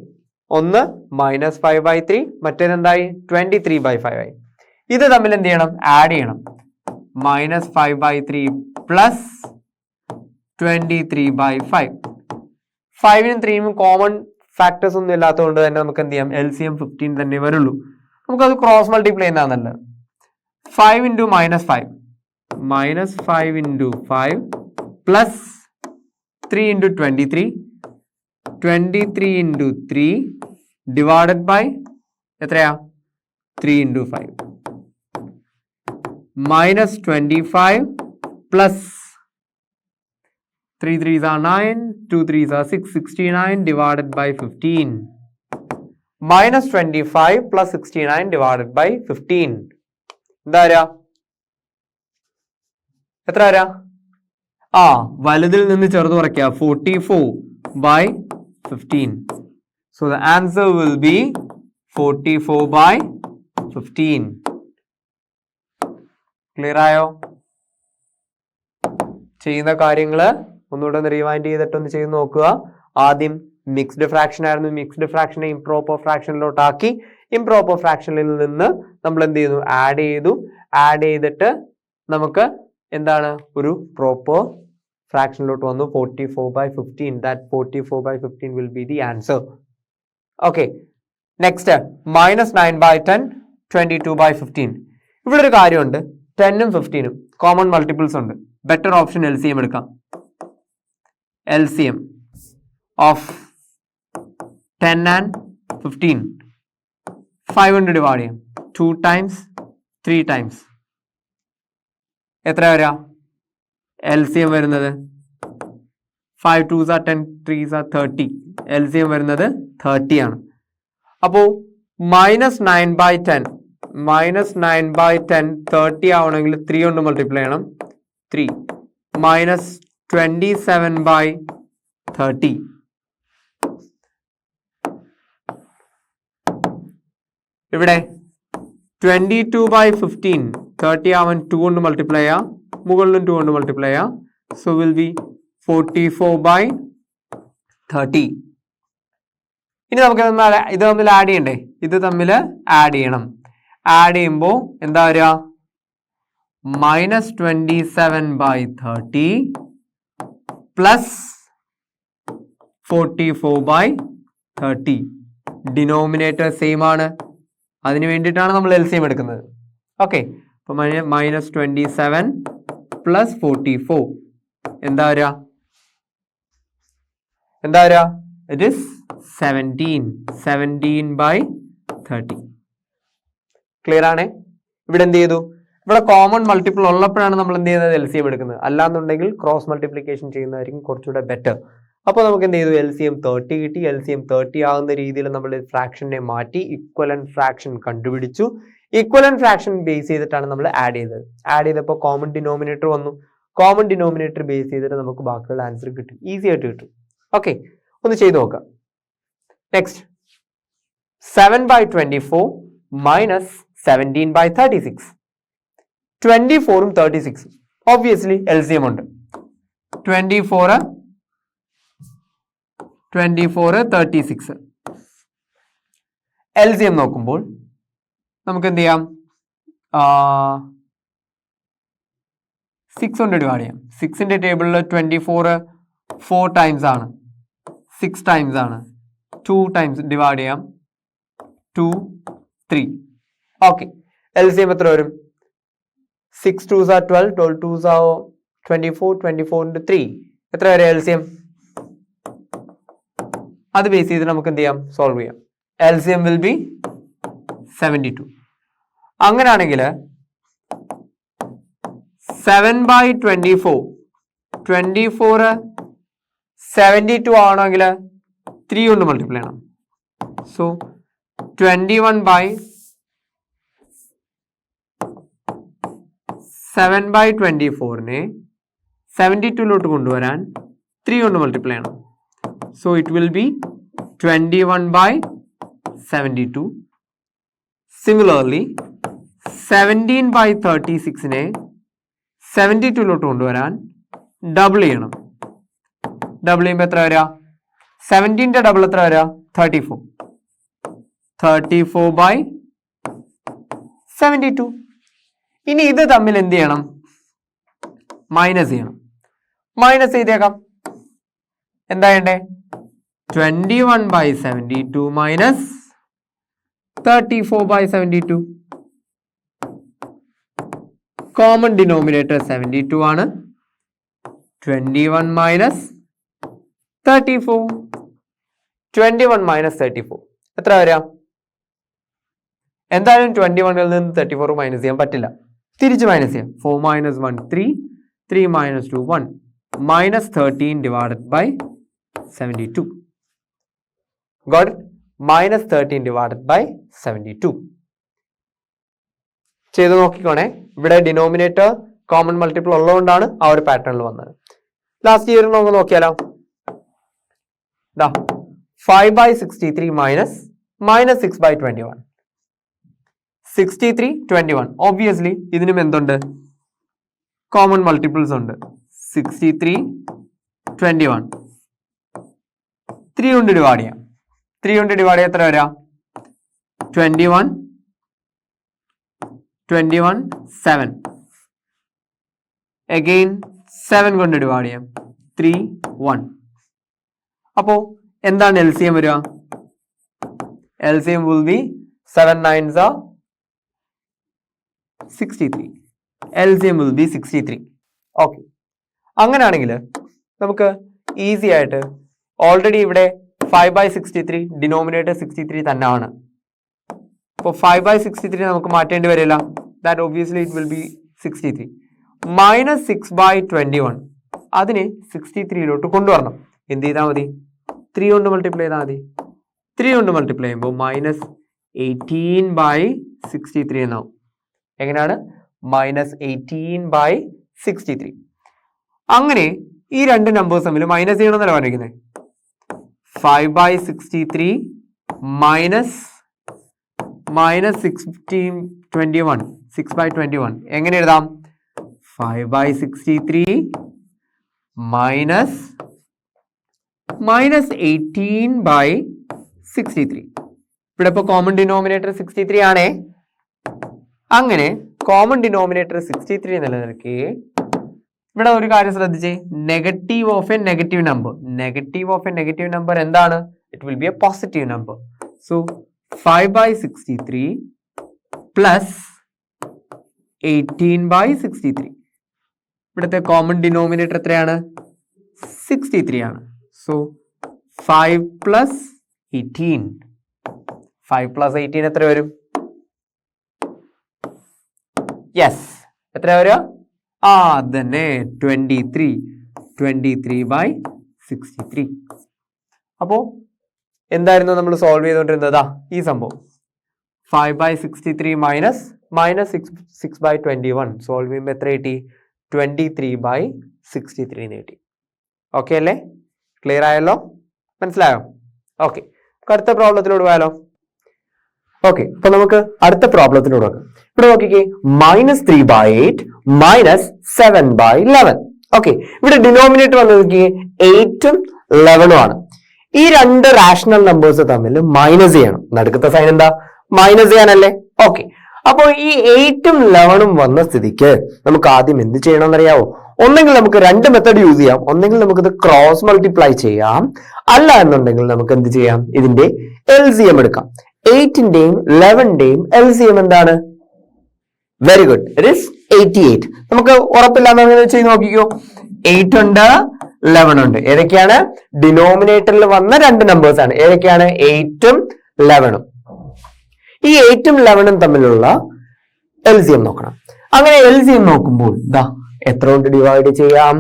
ഒന്ന് -5/3, മറ്റേതെന്തായി? 23/5 ആയി. ഇത് തമ്മിൽ എന്ത് ചെയ്യണം? ആഡ് ചെയ്യണം. -5/3 പ്ലസ് 23/5. 5നും 3നും കോമൺ ഫാക്ടേഴ്സ് ഒന്നും ഇല്ലാത്തതുകൊണ്ട് തന്നെ നമുക്ക് എന്ത് ചെയ്യാം? LCM 15 തന്നെ വരുള്ളൂ. നമുക്കത് cross multiply ചെയ്യുന്നതാണല്ലോ. 5 into -5. -5 into 5 plus 3 into 23. 23 into 3 divided by എത്രയാ? 3 into 5. -25 plus 3 3s are 9, 2 3s are 6, 69 divided by 15. -25 plus 69 divided by 15. എന്താ വരാ? എത്ര വരാ? വലുതിൽ നിന്ന് ചെറുത് കുറയ്ക്കുക. 44/15. So the answer will be 44/15. Clear ആയോ? ചെയ്യുന്ന കാര്യങ്ങള് ഒന്നുകൂടെ ഒന്ന് റിവൈൻഡ് ചെയ്തിട്ടൊന്ന് ചെയ്ത് നോക്കുക. ആദ്യം മിക്സ്ഡ് ഫ്രാക്ഷൻ ആയിരുന്നു. മിക്സ്ഡ് ഫ്രാക്ഷനെ ഇംപ്രോപ്പർ ഫ്രാക്ഷനിലോട്ടാക്കി. ഇംപ്രോപ്പർ ഫ്രാക്ഷനിൽ നിന്ന് നമ്മൾ എന്ത് ചെയ്തു? ആഡ് ചെയ്തു. ആഡ് ചെയ്തിട്ട് നമുക്ക് എന്താണ്? ഒരു പ്രോപ്പർ ഫ്രാക്ഷനിലോട്ട് വന്നു. 44/15. That 44/15 will be the answer. Okay. Next, -9/10, 22/15. ഇവിടെ ഒരു കാര്യമുണ്ട്. 10ഉം 15ഉം കോമൺ മൾട്ടിപ്പിൾസ് ഉണ്ട്. ബെറ്റർ ഓപ്ഷൻ LCM എടുക്കാം. LCM of 10 and 15. 5 കൊണ്ട് ഡിവൈഡ് ചെയ്യാം. 2 times 3 times. എത്ര വരാ LCM വരുന്നത്? 5 2s are 10, 3s are 30. LCM വരുന്നത് 30 ആണ്. അപ്പോൾ -9/10 -9/10 30 ആവണമെങ്കിൽ 3 കൊണ്ട് മൾട്ടിപ്ലൈ ചെയ്യണം. 3 -27/30. ഇവിടെ 22/15 30 ആവാൻ 2 കൊണ്ട് മൾട്ടിപ്ലൈ ചെയ്യാം. മുകളിലും 2 കൊണ്ട് മൾട്ടിപ്ലൈ ചെയ്യാം. So will be 44/30. ഇനി നമുക്ക് ഇത് തമ്മിൽ ആഡ് ചെയ്യണ്ടേ? ഇത് തമ്മിൽ ആഡ് ചെയ്യണം. ആഡ് ചെയ്യുമ്പോൾ എന്താ വരിക? -27/30 പ്ലസ് 44/30. ഡിനോമിനേറ്റർ സെയിം ആണ്. അതിന് വേണ്ടിയിട്ടാണ് നമ്മൾ LCM എടുക്കുന്നത്. ഓക്കെ, അപ്പൊ -27 പ്ലസ് 44 എന്താ വരിക? It is 17/30. ക്ലിയർ ആണ്? ഇവിടെ എന്ത് ചെയ്തു? ഇവിടെ കോമൺ മൾട്ടിപ്പിൾ ഉള്ളപ്പോഴാണ് നമ്മൾ എന്ത് ചെയ്യുന്നത്? LCM എടുക്കുന്നത്. അല്ലാന്നുണ്ടെങ്കിൽ ക്രോസ് മൾട്ടിപ്ലിക്കേഷൻ ചെയ്യുന്നതായിരിക്കും കുറച്ചുകൂടെ ബെറ്റർ. അപ്പോൾ നമുക്ക് എന്ത് ചെയ്തു? LCM 30 കിട്ടി. LCM 30 ആകുന്ന രീതിയിൽ നമ്മൾ ഫ്രാക്ഷനെ മാറ്റി ഇക്വലന്റ് ഫ്രാക്ഷൻ കണ്ടുപിടിച്ചു. ഇക്വലന്റ് ഫ്രാക്ഷൻ ബേസ് ചെയ്തിട്ടാണ് നമ്മൾ ആഡ് ചെയ്തത്. ആഡ് ചെയ്തപ്പോൾ കോമൺ ഡിനോമിനേറ്റർ വന്നു. കോമൺ ഡിനോമിനേറ്റർ ബേസ് ചെയ്തിട്ട് നമുക്ക് ബാക്കിയുള്ള ആൻസർ കിട്ടും. ഈസി ആയിട്ട് കിട്ടും. ഓക്കെ, ഒന്ന് ചെയ്ത് നോക്കാം. Next 7/24 minus 17/36. 24ഉം 36ഉം ഒബ്വിയസ്ലി LCM ഉണ്ട്. 24 36 LCM നോക്കുമ്പോൾ നമുക്ക് എന്ത് ചെയ്യാം? 6 കൊണ്ട് ഡിവൈഡ് ചെയ്യാം. 6ന്റെ ടേബിളിൽ 24 4 ടൈംസ് ആണ്, 6 ടൈംസ് ആണ്. 2 ടൈംസ് ഡിവൈഡ് ചെയ്യാം. 2 3. ഓക്കെ, LCM എത്ര വരും? 6 2s are 12, 12 2s are 24, 24 into 3. എത്ര വരെ LCM? അത് ബേസ് ചെയ്ത് നമുക്ക് എന്ത് ചെയ്യാം? സോൾവ് ചെയ്യാം. LCM will be 72. അങ്ങനെയാണെങ്കിൽ 7/24 24 72 ആണെങ്കിൽ 3 കൊണ്ട് മൾട്ടിപ്ലൈ ചെയ്യണം. സോ 7/24നെ 72ലോട്ട് കൊണ്ടുവരാൻ 3 കൊണ്ട് മൾട്ടിപ്ലൈ ചെയ്യണം. So it will be 21/72. Similarly 17/36നെ 72ലോട്ട് കൊണ്ടുവരാൻ ഡബിൾ ചെയ്യണം. ഡബിൾ ചെയ്യുമ്പോൾ എത്ര വരിക? 17ന്റെ ഡബിൾ എത്ര വരിക? 34. 34/72. ഇനി ഇത് തമ്മിൽ എന്ത് ചെയ്യണം? മൈനസ് ചെയ്യണം. മൈനസ് ചെയ്തേക്കാം. എന്താ വേണ്ടേ? 21/72 മൈനസ് 34/72. കോമൺ ഡിനോമിനേറ്റർ 72 ആണ്. 21 മൈനസ് 34. 21 മൈനസ് 34 എത്ര വരിക? എന്തായാലും 21ൽ നിന്ന് 34 മൈനസ് ചെയ്യാൻ പറ്റില്ല. തിരിച്ച് മൈനസ് ചെയ്യാം. 4 minus 1 3, 3 minus 2 1, minus 13 divided by 72. Got it? Minus 13 divided by 72. ചെയ്ത് നോക്കിക്കോണേ. ഇവിടെ ഡിനോമിനേറ്റർ കോമൺ മൾട്ടിപ്പിൾ ഉള്ളതുകൊണ്ടാണ് ആ ഒരു പാറ്റേണിൽ വന്നത്. ലാസ്റ്റ് ഇയർ നമുക്ക് നോക്കിയാലോ. 5/63 minus 6/21. 63 21. Obviously ഇതിനും എന്തുണ്ട്? കോമൺ മൾട്ടിപ്പിൾസ് ഉണ്ട്. 63 21. 3 കൊണ്ട് ഡിവൈഡ് ചെയ്യാം. 3 കൊണ്ട് ഡിവൈഡ് ചെയ്യാൻ എത്ര വരാം? 21 7. Again 7 കൊണ്ട് ഡിവൈഡ് ചെയ്യാം. 3 1. അപ്പോ എന്താണ് LCM വരിക? LCM will be 7 9s are 63. LCM will be 63. Okay, അങ്ങനെയാണെങ്കിൽ നമുക്ക് ഈസി ആയിട്ട് ഓൾറെഡി ഇവിടെ 5/63 ഡിനോമിനേറ്റർ 63 തന്നെയാണ്. അപ്പോൾ 5/63 നമുക്ക് മാറ്റേണ്ടി വരില്ല. That obviously it will be 63 minus 6/21 അതിനെ 63 കൊണ്ടുവരണം. എന്ത് ചെയ്താൽ മതി? 3 കൊണ്ട് മൾട്ടിപ്ലൈ ചെയ്താൽ മതി. 3 കൊണ്ട് മൾട്ടിപ്ലൈ ചെയ്യുമ്പോൾ മൈനസ് 18/63 എന്നാവും. എങ്ങനെയാണ്? മൈനസ് 18/63. അങ്ങനെ ഈ രണ്ട് നമ്പേഴ്സ് തമ്മിൽ മൈനസ് ചെയ്യണമെന്നല്ല പറഞ്ഞിരിക്കുന്നത്. 5/63 മൈനസ് 6/21 എങ്ങനെ എഴുതാം? 5/63 മൈനസ് 18/63. ഇവിടെ ഇപ്പൊ കോമൺ ഡിനോമിനേറ്റർ 63 ആണേ. അങ്ങനെ കോമൺ ഡിനോമിനേറ്റർ 63 നിലനിൽക്കെ ഇവിടെ ഒരു കാര്യം ശ്രദ്ധിച്ചേ, negative of a negative number. Negative of a negative number എന്താണ്? It will be a positive number. So 5/63 plus 18/63. ഇവിടുത്തെ കോമൺ ഡിനോമിനേറ്റർ എത്രയാണ്? 63 ആണ്. So 5 plus 18. 5 പ്ലസ് 18 എത്ര വരും? യെസ്, എത്ര വരിക? അതന്നെ 23/63. അപ്പോ എന്തായിരുന്നു നമ്മൾ സോൾവ് ചെയ്തുകൊണ്ടിരുന്നതാ ഈ സംഭവം? 5/63 മൈനസ് 6/21 സോൾവ് ചെയ്യുമ്പോൾ എത്ര കിട്ടി? 23/63 കിട്ടി. ഓക്കെ അല്ലേ? ക്ലിയർ ആയല്ലോ? മനസ്സിലായോ? ഓക്കെ, അടുത്ത പ്രോബ്ലത്തിലോട്ട് പോയാലോ? ഓക്കെ, അപ്പൊ നമുക്ക് അടുത്ത പ്രോബ്ലത്തിലോട്ട് നോക്കാം. ഇവിടെ നോക്കിക്കേ, -3/8 മൈനസ് 7/11. ഓക്കെ, ഇവിടെ ഡിനോമിനേറ്റർ വന്ന് നോക്കിയേ 8ഉം 11ഉം ആണ്. ഈ രണ്ട് റാഷണൽ നമ്പേഴ്സ് തമ്മിൽ മൈനസ് ചെയ്യണം. നടുക്കത്തെ സൈൻ എന്താ? മൈനസ് ചെയ്യാനല്ലേ? ഓക്കെ, അപ്പോൾ ഈ 8ഉം 11ഉം വന്ന സ്ഥിതിക്ക് നമുക്ക് ആദ്യം എന്ത് ചെയ്യണമെന്നറിയാവോ? ഒന്നെങ്കിൽ നമുക്ക് രണ്ട് മെത്തേഡ് യൂസ് ചെയ്യാം. ഒന്നെങ്കിൽ നമുക്കിത് ക്രോസ് മൾട്ടിപ്ലൈ ചെയ്യാം, അല്ല എന്നുണ്ടെങ്കിൽ നമുക്ക് എന്ത് ചെയ്യാം? ഇതിന്റെ LCM എടുക്കാം. 8ന്റെയും 11ന്റെയും LCM എന്താണ്? Very good, it is 88. നമുക്ക് ഉറപ്പില്ലാന്ന് ചെയ്ത് നോക്കിക്കോ. 8 ഉണ്ട്, 11 ഉണ്ട്. ഏതൊക്കെയാണ്? ഡിനോമിനേറ്ററിൽ വന്ന രണ്ട് നമ്പേഴ്സ് ആണ്. ഏതൊക്കെയാണ്? 8ഉം 11ഉം. ഈ 8ഉം 11ഉം തമ്മിലുള്ള LCM നോക്കണം. അങ്ങനെ LCM നോക്കുമ്പോൾ ദാ എത്ര കൊണ്ട് ഡിവൈഡ് ചെയ്യാം?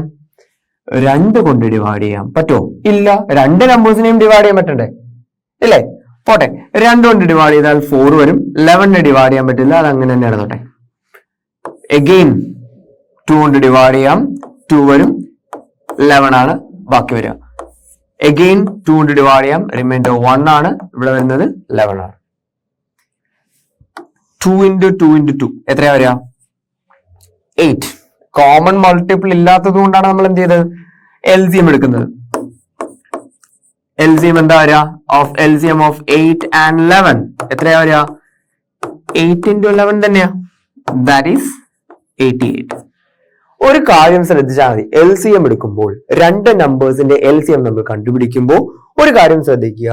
2 കൊണ്ട് ഡിവൈഡ് ചെയ്യാം. പറ്റുമോ? ഇല്ല, രണ്ട് നമ്പേഴ്സിനെയും ഡിവൈഡ് ചെയ്യാൻ പറ്റണ്ടേ? ഇല്ലേ? പോട്ടെ, 2 കൊണ്ട് ഡിവൈഡ് ചെയ്താൽ 4 വരും. 11നെ ഡിവൈഡ് ചെയ്യാൻ പറ്റില്ല, അത് അങ്ങനെ തന്നെ നടന്നോട്ടെ. എഗെയിൻ 2 കൊണ്ട് ഡിവൈഡ് ചെയ്യാം, 2 വരും. 11 ആണ് ബാക്കി വരിക. എഗെയിൻ 2 കൊണ്ട് ഡിവൈഡ് ചെയ്യാം, റിമൈൻഡർ 1 ആണ്. ഇവിടെ വരുന്നത് 11 ആണ്. 2 × 2 × 2 എത്രയാ വരിക? 8. കോമൺ മൾട്ടിപ്പിൾ ഇല്ലാത്തത് കൊണ്ടാണ് നമ്മൾ എന്ത് ചെയ്തത്? LCM എടുക്കുന്നത്. LCM എന്താ വരിക? LCM ഓഫ് 8 and 11 എത്രയാ വരിക? 8 × 11 തന്നെയാ. That is 88. ഒരു കാര്യം ശ്രദ്ധിച്ചാൽ മതി, LCM എടുക്കുമ്പോൾ രണ്ട് നമ്പേഴ്സിന്റെ LCM നമ്മൾ കണ്ടുപിടിക്കുമ്പോൾ ഒരു കാര്യം ശ്രദ്ധിക്കുക,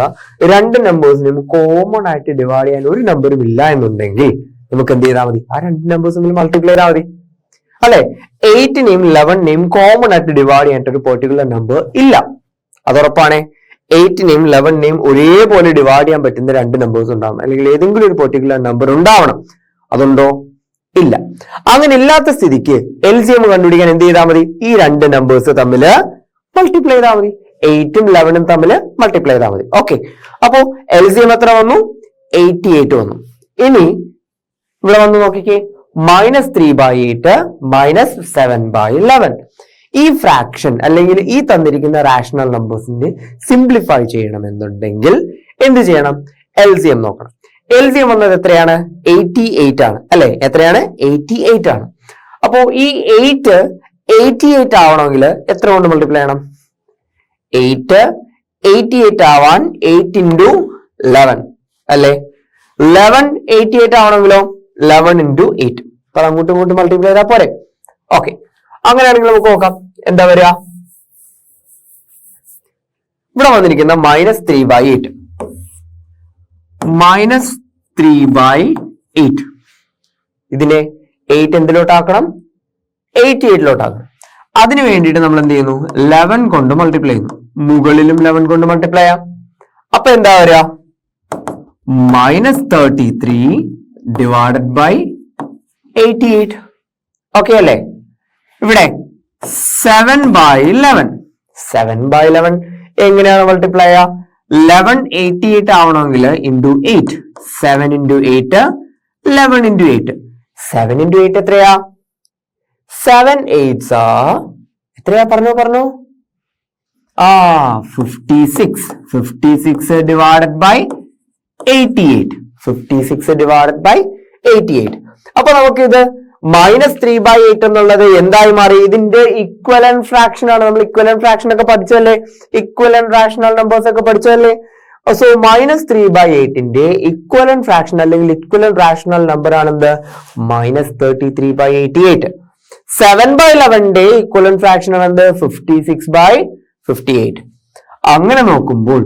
രണ്ട് നമ്പേഴ്സിനും കോമൺ ആയിട്ട് ഡിവൈഡ് ചെയ്യാൻ ഒരു നമ്പറും ഇല്ല എന്നുണ്ടെങ്കിൽ നമുക്ക് എന്ത് ചെയ്താൽ മതി? ആ രണ്ട് നമ്പേഴ്സ് തമ്മിൽ മൾട്ടിപ്ലൈ ചെയ്താൽ മതി, അല്ലെ? 8നെയും 11നെയും കോമൺ ആയിട്ട് ഡിവൈഡ് ചെയ്യാനായിട്ട് ഒരു പെർട്ടിക്കുലർ നമ്പർ ഇല്ല, അതുറപ്പാണേ. 8നെയും 11നെയും ഒരേപോലെ ഡിവൈഡ് ചെയ്യാൻ പറ്റുന്ന രണ്ട് നമ്പേഴ്സ് ഉണ്ടാവണം, അല്ലെങ്കിൽ ഏതെങ്കിലും ഒരു പെർട്ടിക്കുലർ നമ്പർ ഉണ്ടാവണം. അതുണ്ടോ? ഇല്ല. അങ്ങനെ ഇല്ലാത്ത സ്ഥിതിക്ക് LCM കണ്ടുപിടിക്കാൻ എന്ത് ചെയ്താൽ മതി? ഈ രണ്ട് നമ്പേഴ്സ് തമ്മിൽ മൾട്ടിപ്ലൈ ചെയ്താൽ മതി. 8ഉം 11ഉം തമ്മിൽ മൾട്ടിപ്ലൈ ചെയ്താൽ മതി. ഓക്കെ, അപ്പോ LCM എത്ര വന്നു? 88 വന്നു. ഇനി ഇവിടെ വന്ന് നോക്കിക്കേ, -3/8 -7/11. ഈ ഫ്രാക്ഷൻ അല്ലെങ്കിൽ ഈ തന്നിരിക്കുന്ന റാഷണൽ നമ്പേഴ്സിന്റെ സിംപ്ലിഫൈ ചെയ്യണമെന്നുണ്ടെങ്കിൽ എന്ത് ചെയ്യണം? LCM നോക്കണം. LCM വന്നത് എത്രയാണ്? 88 ആണ്, അല്ലെ? എത്രയാണ്? 88 ആണ്. അപ്പോ ഈ 8 88 ആവണമെങ്കിൽ എത്ര കൊണ്ട് മൾട്ടിപ്ലൈ ചെയ്യണം? 8 88 ആവാൻ 8 × 11 അല്ലെ? 11 88 ആവണമെങ്കിലോ 11 × 8. അപ്പൊ അങ്ങോട്ടും ഇങ്ങോട്ടും മൾട്ടിപ്ലൈ ചെയ്താൽ പോരെ? ഓക്കെ, അങ്ങനെയാണെങ്കിൽ നമുക്ക് നോക്കാം എന്താ വരിക. ഇവിടെ വന്നിരിക്കുന്ന -3/8 -3/8 ഇതിനെ 8 എന്തിലോട്ടാക്കണം? 88ലോട്ടാക്കണം. അതിന് വേണ്ടിയിട്ട് നമ്മൾ എന്ത് ചെയ്യുന്നു? 11 കൊണ്ട് മൾട്ടിപ്ലൈ ചെയ്യുന്നു. മുകളിലും 11 കൊണ്ട് മൾട്ടിപ്ലൈ ചെയ്യാം. അപ്പൊ എന്താ വരിക? -33 ഡിവൈഡഡ് ബൈ 88. ഓക്കെ അല്ലേ? ഇവിടെ 7/11. 7/11 എങ്ങനെയാണ് മൾട്ടിപ്ലൈ ചെയ്യുക? 11 88 ആവണമെങ്കിൽ ഇൻറ്റു 8. 7 × 8 11 × 8. 7 × 8 എത്രയാ? 7 8s എത്രയാ? പറഞ്ഞു 56. 56 ഡിവൈഡഡ് ബൈ 88. 56 divided by 88. അപ്പൊ നമുക്കിത് -3/8 എന്നുള്ളത് എന്തായി മാറി? ഇതിന്റെ ഇക്വലന്റ് ഫ്രാക്ഷൻ ആണ്. നമ്മൾ ഇക്വലന്റ് ഫ്രാക്ഷൻ ഒക്കെ പഠിച്ചല്ലേ? ഇക്വലന്റ് റാഷണൽ നമ്പേഴ്സ് ഒക്കെ പഠിച്ചല്ലേ? സോ -3/8ന്റെ ഇക്വലന്റ് ഫ്രാക്ഷൻ അല്ലെങ്കിൽ ഇക്വലന്റ് റാഷണൽ നമ്പർ ആണെന്ത്? -33/88. 7/11ന്റെ ഇക്വലന്റ് ഫ്രാക്ഷൻ ആണെന്ത്? 56/58. അങ്ങനെ നോക്കുമ്പോൾ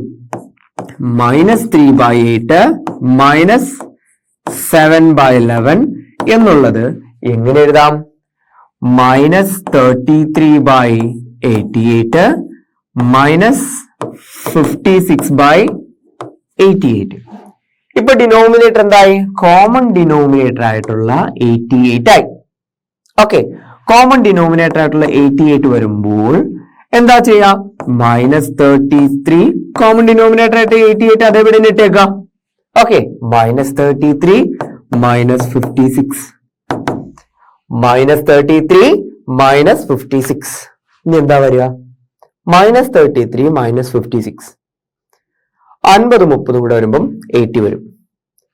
-3/8 -7/11 എന്നുള്ളത് എങ്ങനെ എഴുതാം? -33/88 -56/88. ഇപ്പൊ ഡിനോമിനേറ്റർ എന്തായി? കോമൺ ഡിനോമിനേറ്റർ ആയിട്ടുള്ള 88 ആയി. ഓക്കെ, കോമൺ ഡിനോമിനേറ്റർ ആയിട്ടുള്ള 88 വരുമ്പോൾ എന്താ ചെയ്യാം? -33 കോമൺ ഡിനോമിനേറ്റർ ആയിട്ട് 88 അതേപോലെ ഇട്ടേക്കാം. ഓക്കെ, -33 -56. -33 -56 ഇനി എന്താ വരിക? -33 -56. 50 30 കൂടെ വരുമ്പം 80 വരും.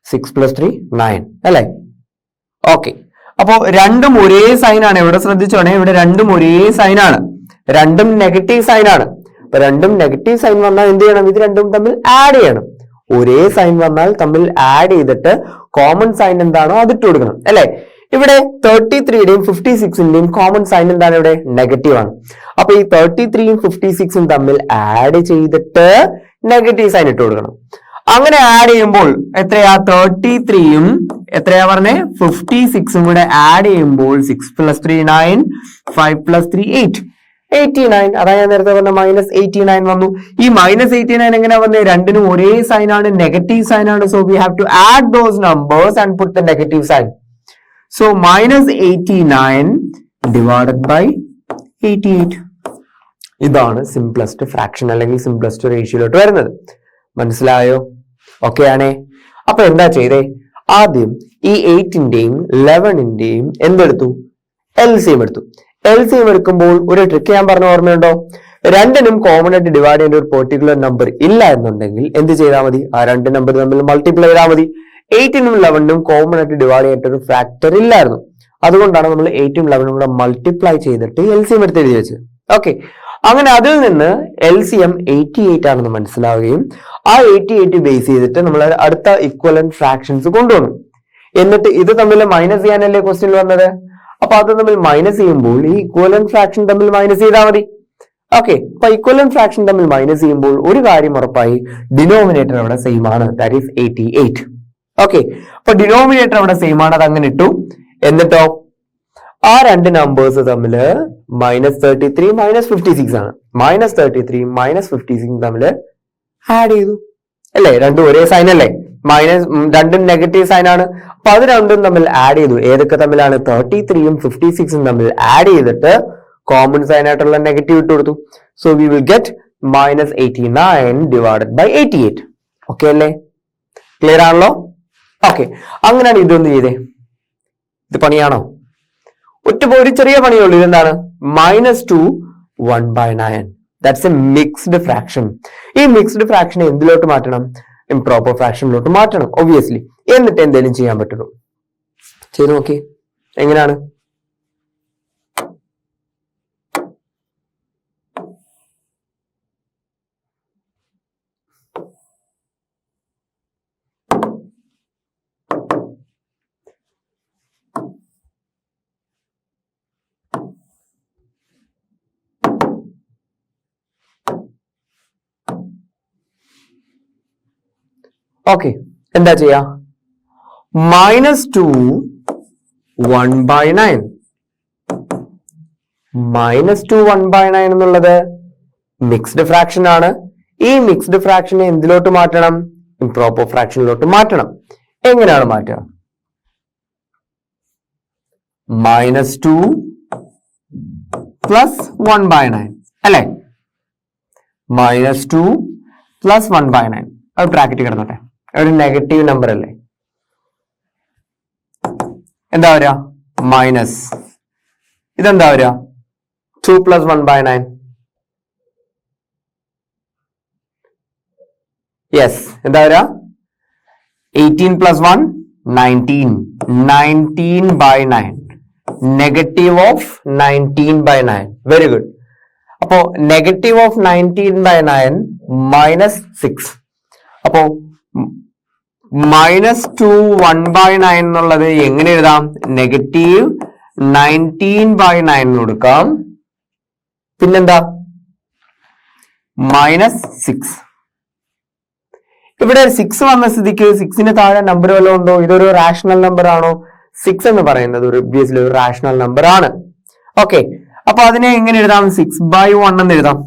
6 + 3 9 അല്ലേ? ഓക്കെ, അപ്പോ രണ്ടും ഒരേ സൈൻ ആണ്. ഇവിടെ ശ്രദ്ധിച്ചോണേ, ഇവിടെ രണ്ടും ഒരേ സൈൻ ആണ്. രണ്ടും നെഗറ്റീവ് സൈൻ ആണ്. അപ്പൊ രണ്ടും നെഗറ്റീവ് സൈൻ വന്നാൽ എന്ത് ചെയ്യണം? ഇത് രണ്ടും തമ്മിൽ ആഡ് ചെയ്യണം. ഒരേ സൈൻ വന്നാൽ തമ്മിൽ ആഡ് ചെയ്തിട്ട് കോമൺ സൈൻ എന്താണോ അതിട്ട് കൊടുക്കണം അല്ലെ? ഇവിടെ 33യുടെയും 56ന്റെയും കോമൺ സൈൻ എന്താണ്? ഇവിടെ നെഗറ്റീവ് ആണ്. അപ്പൊ ഈ 33യും 56ഉം തമ്മിൽ ആഡ് ചെയ്തിട്ട് നെഗറ്റീവ് സൈൻ ഇട്ട് കൊടുക്കണം. അങ്ങനെ ആഡ് ചെയ്യുമ്പോൾ എത്രയാ? 33യും എത്രയാ പറഞ്ഞേ? 56ഉം കൂടെ ആഡ് ചെയ്യുമ്പോൾ 6 + 3 9 5 + 3 8 89. അതായത് ഞാൻ നേരത്തെ പറഞ്ഞ -89 വന്നു. ഈ -89 എങ്ങനെയാ വന്നത്? രണ്ടിനും ഒരേ സൈൻ ആണ്, നെഗറ്റീവ് സൈൻ ആണ്. So we have to add those numbers and put the negative sign. So -89 divided by 88. ഇതാണ് സിംപ്ലസ്റ്റ് ഫ്രാക്ഷൻ അല്ലെങ്കിൽ സിംപ്ലസ്റ്റ് റേഷ്യോയിലോട്ട് വരുന്നത്. മനസ്സിലായോ? ഓക്കെ ആണേ? അപ്പൊ എന്താ ചെയ്തേ? ആദ്യം ഈ 8ന്റെയും 11ന്റെയും എന്തെടുത്തു? LCM എടുത്തു. LCM എടുക്കുമ്പോൾ ഒരു ട്രിക്ക് ഞാൻ പറഞ്ഞ ഓർമ്മയുണ്ടോ? രണ്ടിനും കോമൺ ആയിട്ട് ഡിവൈഡ് ചെയ്യേണ്ട ഒരു പെർട്ടിക്കുലർ നമ്പർ ഇല്ല എന്നുണ്ടെങ്കിൽ എന്ത് ചെയ്താൽ മതി? ആ രണ്ട് നമ്പർ തമ്മിൽ മൾട്ടിപ്ലൈ ചെയ്താൽ മതി. 8നും 11നും കോമൺ ആയിട്ട് ഡിവൈഡ് ചെയ്യേണ്ട ഒരു ഫാക്ടർ ഇല്ലായിരുന്നു. അതുകൊണ്ടാണ് നമ്മൾ 8ഉം 11ഉം കൂടെ മൾട്ടിപ്ലൈ ചെയ്തിട്ട് LCM എടുത്ത് എഴുതി വെച്ചത്. ഓക്കെ, അങ്ങനെ അതിൽ നിന്ന് LCM 88 ആണെന്ന് മനസ്സിലാവുകയും ആ 88 ബേസ് ചെയ്തിട്ട് നമ്മൾ അടുത്ത ഇക്വലന്റ് ഫ്രാക്ഷൻസ് കൊണ്ടുവന്നു. എന്നിട്ട് ഇത് തമ്മിൽ മൈനസ് ചെയ്യാനല്ലേ ക്വസ്റ്റ്യൻ വന്നത്? അപ്പൊ അത് തമ്മിൽ മൈനസ് ചെയ്യുമ്പോൾ ഈ ഇക്വലന്റ് ഫ്രാക്ഷൻ തമ്മിൽ മൈനസ് ചെയ്താൽ മതി. ഓക്കെ, അപ്പൊ ഇക്വലന്റ് ഫ്രാക്ഷൻ തമ്മിൽ മൈനസ് ചെയ്യുമ്പോൾ ഒരു കാര്യം ഉറപ്പായി, ഡിനോമിനേറ്റർ അവിടെ സെയിം ആണ്. That is 88. ഓക്കെ, അപ്പൊ ഡിനോമിനേറ്റർ അവിടെ സെയിം ആണ്. അത് അങ്ങനെ ഇട്ടു. എന്നിട്ടോ ആ രണ്ട് നമ്പേഴ്സ് തമ്മിൽ -33 -56 ആണ്. -33 -56 തമ്മിൽ ആഡ് ചെയ്തു അല്ലേ? രണ്ടും ഒരേ സൈൻ അല്ലേ? രണ്ടും നെഗറ്റീവ് സൈൻ ആണ്. അപ്പൊ അത് രണ്ടും തമ്മിൽ ആഡ് ചെയ്തു. ഏതൊക്കെ തമ്മിലാണ്? 33യും 56ഉം തമ്മിൽ ആഡ് ചെയ്തിട്ട് കോമൺ സൈൻ ആയിട്ടുള്ള നെഗറ്റീവ് ഇട്ട് കൊടുത്തു. So we will get -89 divided by 88. Okay അല്ലേ? ക്ലിയർ ആണല്ലോ? ഓക്കെ, അങ്ങനെയാണ് ഇതൊന്ന് ചെയ്തേ. ഇത് പണിയാണോ? ഒരു ചെറിയ പണിയുള്ളൂ. ഇതെന്താണ്? -2 1/9. That's A mixed fraction. ഈ മിക്സ്ഡ് ഫ്രാക്ഷനെ എന്തിലോട്ട് മാറ്റണം? ഇംപ്രോപ്പർ ഫ്രാക്ഷനിലോട്ട് മാറ്റണം ഒബ്വിയസ്ലി. എന്നിട്ട് എന്തെങ്കിലും ചെയ്യാൻ പറ്റുള്ളൂ. ചെയ്ത് നോക്കി എങ്ങനെയാണ്? ഓക്കെ, എന്താ ചെയ്യാ? -2 1/9 -2 1/9 എന്നുള്ളത് മിക്സ്ഡ് ഫ്രാക്ഷൻ ആണ്. ഈ മിക്സ്ഡ് ഫ്രാക്ഷനെ എന്തിലോട്ട് മാറ്റണം? ഇംപ്രോപ്പർ ഫ്രാക്ഷനിലോട്ട് മാറ്റണം. എങ്ങനെയാണ് മാറ്റുക? -2 + 1/9 അല്ലെ? -2 + 1/9 അത് ബ്രാക്കറ്റ് കിടന്നോട്ടെ, ഒരു നെഗറ്റീവ് നമ്പർ അല്ലേ. എന്താ വരിക? മൈനസ്, ഇതെന്താ വരിക? 2 + 1/9. യെസ്, എന്താ വരിക? 18 + 1 19. 19/9. Negative of 19/9. Very good. അപ്പോ നെഗറ്റീവ് ഓഫ് 19/9 -6. അപ്പോ -2 1/9 എന്നുള്ളത് എങ്ങനെ എഴുതാം? നെഗറ്റീവ് 19/9 കൊടുക്കാം. പിന്നെന്താ? -6. ഇവിടെ 6 വന്ന സ്ഥിതിക്ക് 6ന് താഴെ നമ്പർ വല്ലതും ഉണ്ടോ? ഇതൊരു റാഷണൽ നമ്പർ ആണോ? 6 എന്ന് പറയുന്നത് ഒരു ഒബ്വിയസ്ലി ഒരു റാഷണൽ നമ്പർ ആണ്. ഓക്കെ, അപ്പൊ അതിനെ എങ്ങനെ എഴുതാം? 6/1 എന്ന് എഴുതാം.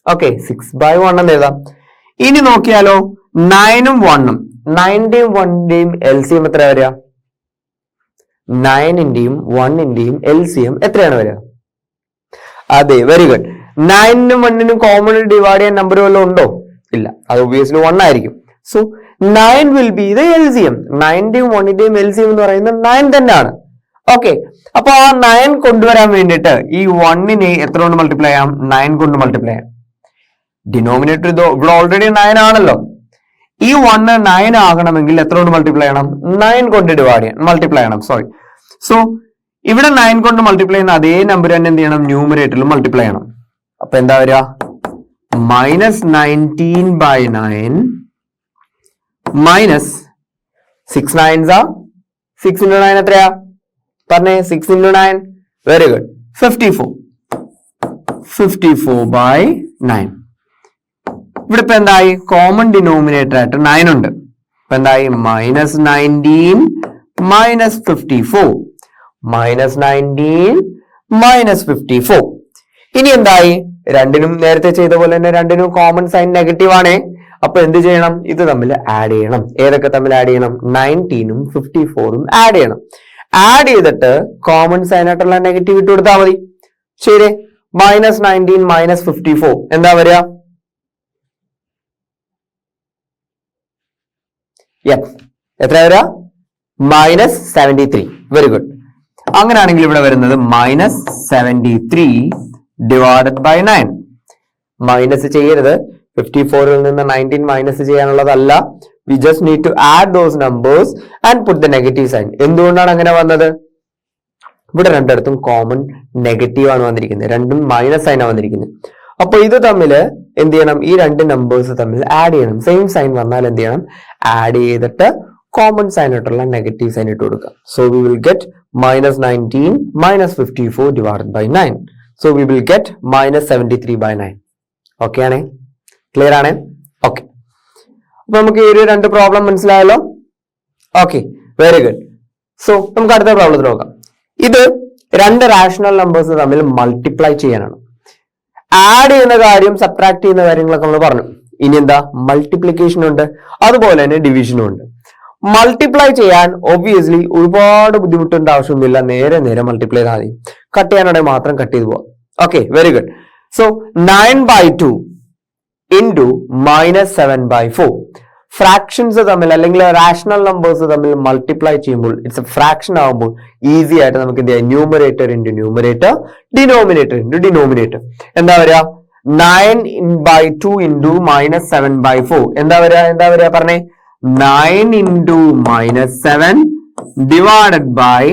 ഓക്കെ, 6/1 എന്ന് എഴുതാം. ഇനി നോക്കിയാലോ, 9ഉം 1ഉം 9ന്റെയും 1ന്റെയും LCM എത്ര വരിക? 9ന്റെയും 1ന്റെയും LCM എത്രയാണ് വരിക? അതെ, വെരി ഗുഡ്. 9നും 1നും കോമൺ ഡിവൈഡ് ചെയ്യാൻ നമ്പർ വല്ലതും ഉണ്ടോ? ഇല്ല, അത് ഒബ്വിയസ്ലി 1 ആയിരിക്കും. So 9 will be the LCM. 9ന്റെയും 1ന്റെയും LCM എന്ന് പറയുന്നത് 9 തന്നെയാണ്. ഓക്കെ, അപ്പൊ ആ 9 കൊണ്ടുവരാൻ വേണ്ടിയിട്ട് ഈ 1നെ എത്ര കൊണ്ട് മൾട്ടിപ്ലൈ ചെയ്യാം? 9 കൊണ്ട് മൾട്ടിപ്ലൈ ചെയ്യാം. ഡിനോമിനേറ്റർ ഇവിടെ ഓൾറെഡി 9 ആണല്ലോ. ഈ 1 9 ആകണമെങ്കിൽ എത്ര കൊണ്ട് മൾട്ടിപ്ലൈ ചെയ്യണം? 9 കൊണ്ട് ഡിവൈഡ് ചെയ്യണം, മൾട്ടിപ്ലൈ ചെയ്യണം. സോറി. സോ ഇവിടെ 9 കൊണ്ട് മൾട്ടിപ്ലൈ ചെയ്യുന്ന അതേ നമ്പർ തന്നെ എന്ത് ചെയ്യണം? ന്യൂമറേറ്ററിൽ മൾട്ടിപ്ലൈ ചെയ്യണം. അപ്പൊ എന്താ വരിക? -19/9 -6 9s 6 × 9 എത്രയാ? പറഞ്ഞേ, 6 × 9. Very good. 54. 54/9. ഇവിടെ ഇപ്പൊ എന്തായി? കോമൺ ഡിനോമിനേറ്റർ ആയിട്ട് 9 ഉണ്ട്. ഇപ്പൊ എന്തായി? -19 -54. -19 -54. ഇനി എന്തായി? രണ്ടിനും നേരത്തെ ചെയ്ത പോലെ തന്നെ രണ്ടിനും കോമൺ സൈൻ നെഗറ്റീവ് ആണ്. അപ്പൊ എന്ത് ചെയ്യണം? ഇത് തമ്മിൽ ആഡ് ചെയ്യണം. ഏതൊക്കെ തമ്മിൽ ആഡ് ചെയ്യണം? 19ഉം 54ഉം ആഡ് ചെയ്യണം. ആഡ് ചെയ്തിട്ട് കോമൺ സൈൻ ആയിട്ടുള്ള നെഗറ്റീവ് ഇട്ട് കൊടുത്താൽ മതി. ശരി. -19 -54 എന്താ വരിക? എത്ര വരിക? -73. Very good. അങ്ങനെയാണെങ്കിൽ ഇവിടെ വരുന്നത് -73 ഡിവൈഡഡ് ബൈ 9. മൈനസ് ചെയ്യരുത്. 54ൽ നിന്ന് 19 മൈനസ് ചെയ്യാനുള്ളതല്ല. We just need to add those numbers and put the negative sign. എന്തുകൊണ്ടാണ് അങ്ങനെ വന്നത്? ഇവിടെ രണ്ടിടത്തും കോമൺ നെഗറ്റീവ് ആണ് വന്നിരിക്കുന്നത്, രണ്ടും മൈനസ് സൈൻ ആണ് വന്നിരിക്കുന്നത്. അപ്പൊ ഇത് തമ്മിൽ എന്ത് ചെയ്യണം? ഈ രണ്ട് നമ്പേഴ്സ് തമ്മിൽ ആഡ് ചെയ്യണം. സെയിം സൈൻ വന്നാൽ എന്ത് ചെയ്യണം? ആഡ് ചെയ്തിട്ട് കോമൺ സൈൻ ആയിട്ടുള്ള നെഗറ്റീവ് സൈൻ ഇട്ട് കൊടുക്കുക. So we will get -19 -54 divided by 9. So we will get -73/9. Okay ആണേ? ക്ലിയർ ആണേ? ഓക്കെ, അപ്പൊ നമുക്ക് ഈ ഒരു രണ്ട് പ്രോബ്ലം മനസ്സിലായല്ലോ. Okay, very good. സോ നമുക്ക് അടുത്ത പ്രോബ്ലത്തിൽ നോക്കാം. ഇത് രണ്ട് റാഷണൽ നമ്പേഴ്സ് തമ്മിൽ മൾട്ടിപ്ലൈ ചെയ്യാനാണ്. ആഡ് ചെയ്യുന്ന കാര്യം, സബ്ട്രാക്ട് ചെയ്യുന്ന കാര്യങ്ങളൊക്കെ നമ്മൾ പറഞ്ഞു. ഇനി എന്താ? മൾട്ടിപ്ലിക്കേഷൻ ഉണ്ട്, അതുപോലെ തന്നെ ഡിവിഷനും ഉണ്ട്. മൾട്ടിപ്ലൈ ചെയ്യാൻ ഒബ്വിയസ്ലി ഒരുപാട് ബുദ്ധിമുട്ടേണ്ട ആവശ്യമൊന്നുമില്ല. നേരെ നേരെ മൾട്ടിപ്ലൈ ചെയ്താൽ മതി. കട്ട് ചെയ്യാനാണെങ്കിൽ മാത്രം കട്ട് ചെയ്ത് പോവാം. Okay, very good. So 9/2 into -7/4. Fractions തമ്മിൽ അല്ലെങ്കിൽ റാഷണൽ നമ്പേഴ്സ് തമ്മിൽ മൾട്ടിപ്ലൈ ചെയ്യുമ്പോൾ ഇറ്റ്സ് എ ഫ്രാക്ഷൻ ആകുമ്പോൾ ഈസി ആയിട്ട് നമുക്ക് എന്ത് ചെയ്യാം? Numerator into numerator, denominator into denominator. എന്താ വരിക? 9/2 ഇൻറ്റു -7/4 എന്താ വരിക? പറഞ്ഞേ. 9 ഇൻറ്റു -7 ഡിവൈഡഡ് ബൈ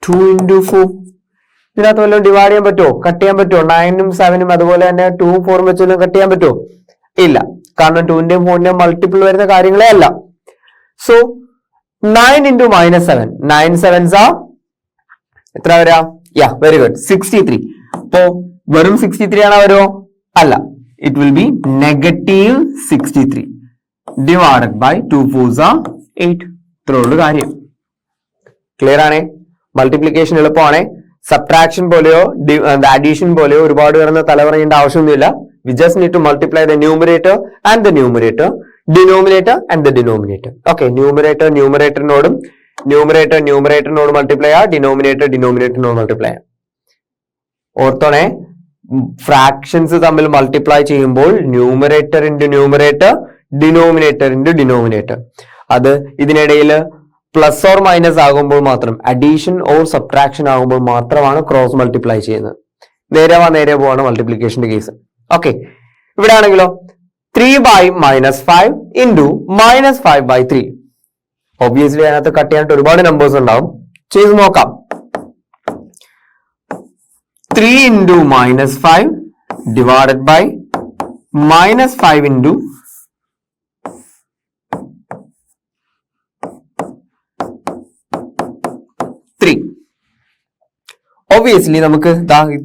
2 ഇൻറ്റു 4. ഇതിനകത്ത് വല്ലതും ഡിവൈഡ് ചെയ്യാൻ പറ്റുമോ? കട്ട് ചെയ്യാൻ പറ്റുമോ? 9ഉം 7ഉം അതുപോലെ തന്നെ 2ഉം 4ഉം വെച്ച് കട്ട് ചെയ്യാൻ പറ്റുമോ? ഇല്ല, കാരണം 2ന്റെയും 4ന്റെയും മൾട്ടിപ്പിൾ വരുന്ന കാര്യങ്ങളെ അല്ല. സോ 9 ഇൻറ്റു -7, 9 7s എത്ര വരാ? Very good, 63. അപ്പോ വെറും 63 ആണോ വരുമോ? അല്ല, it will be -63 divided by 2 4s 8. ഇത്രയുള്ള കാര്യം. ക്ലിയർ ആണേ? മൾട്ടിപ്ലിക്കേഷൻ എളുപ്പമാണേ. സബ്ട്രാക്ഷൻ പോലെയോ അഡീഷൻ പോലെയോ ഒരുപാട് കിടന്ന് തല പറയേണ്ട ആവശ്യമൊന്നുമില്ല. We just need to multiply the numerator and the numerator, denominator and the denominator. Okay, ന്യൂമറേറ്ററിനോട് മൾട്ടിപ്ലൈ ചെയ്യാം, ഡിനോമിനേറ്ററിനോട് മൾട്ടിപ്ലൈ ചെയ്യാം. ഓർത്തോണേ, ഫ്രാക്ഷൻസ് തമ്മിൽ മൾട്ടിപ്ലൈ ചെയ്യുമ്പോൾ numerator into numerator, denominator into denominator. അത് ഇതിനിടയിൽ പ്ലസ് ഓർ മൈനസ് ആകുമ്പോൾ മാത്രം, അഡീഷൻ ഓർ സബ്ട്രാക്ഷൻ ആകുമ്പോൾ മാത്രമാണ് ക്രോസ് മൾട്ടിപ്ലൈ ചെയ്യുന്നത്. നേരെ പോവാണ് മൾട്ടിപ്ലിക്കേഷന്റെ കേസ്. ഓക്കെ, ഇവിടെ ആണെങ്കിലോ 3/-5 ഇൻറ്റു -5/3. ഒബ്വിയസ്ലി അതിനകത്ത് കട്ട് ചെയ്യാനായിട്ട് ഒരുപാട് നമ്പേഴ്സ് ഉണ്ടാവും. ചെയ്ത് നോക്കാം. 3 into -5 divided by -5 into 3. Obviously നമുക്ക്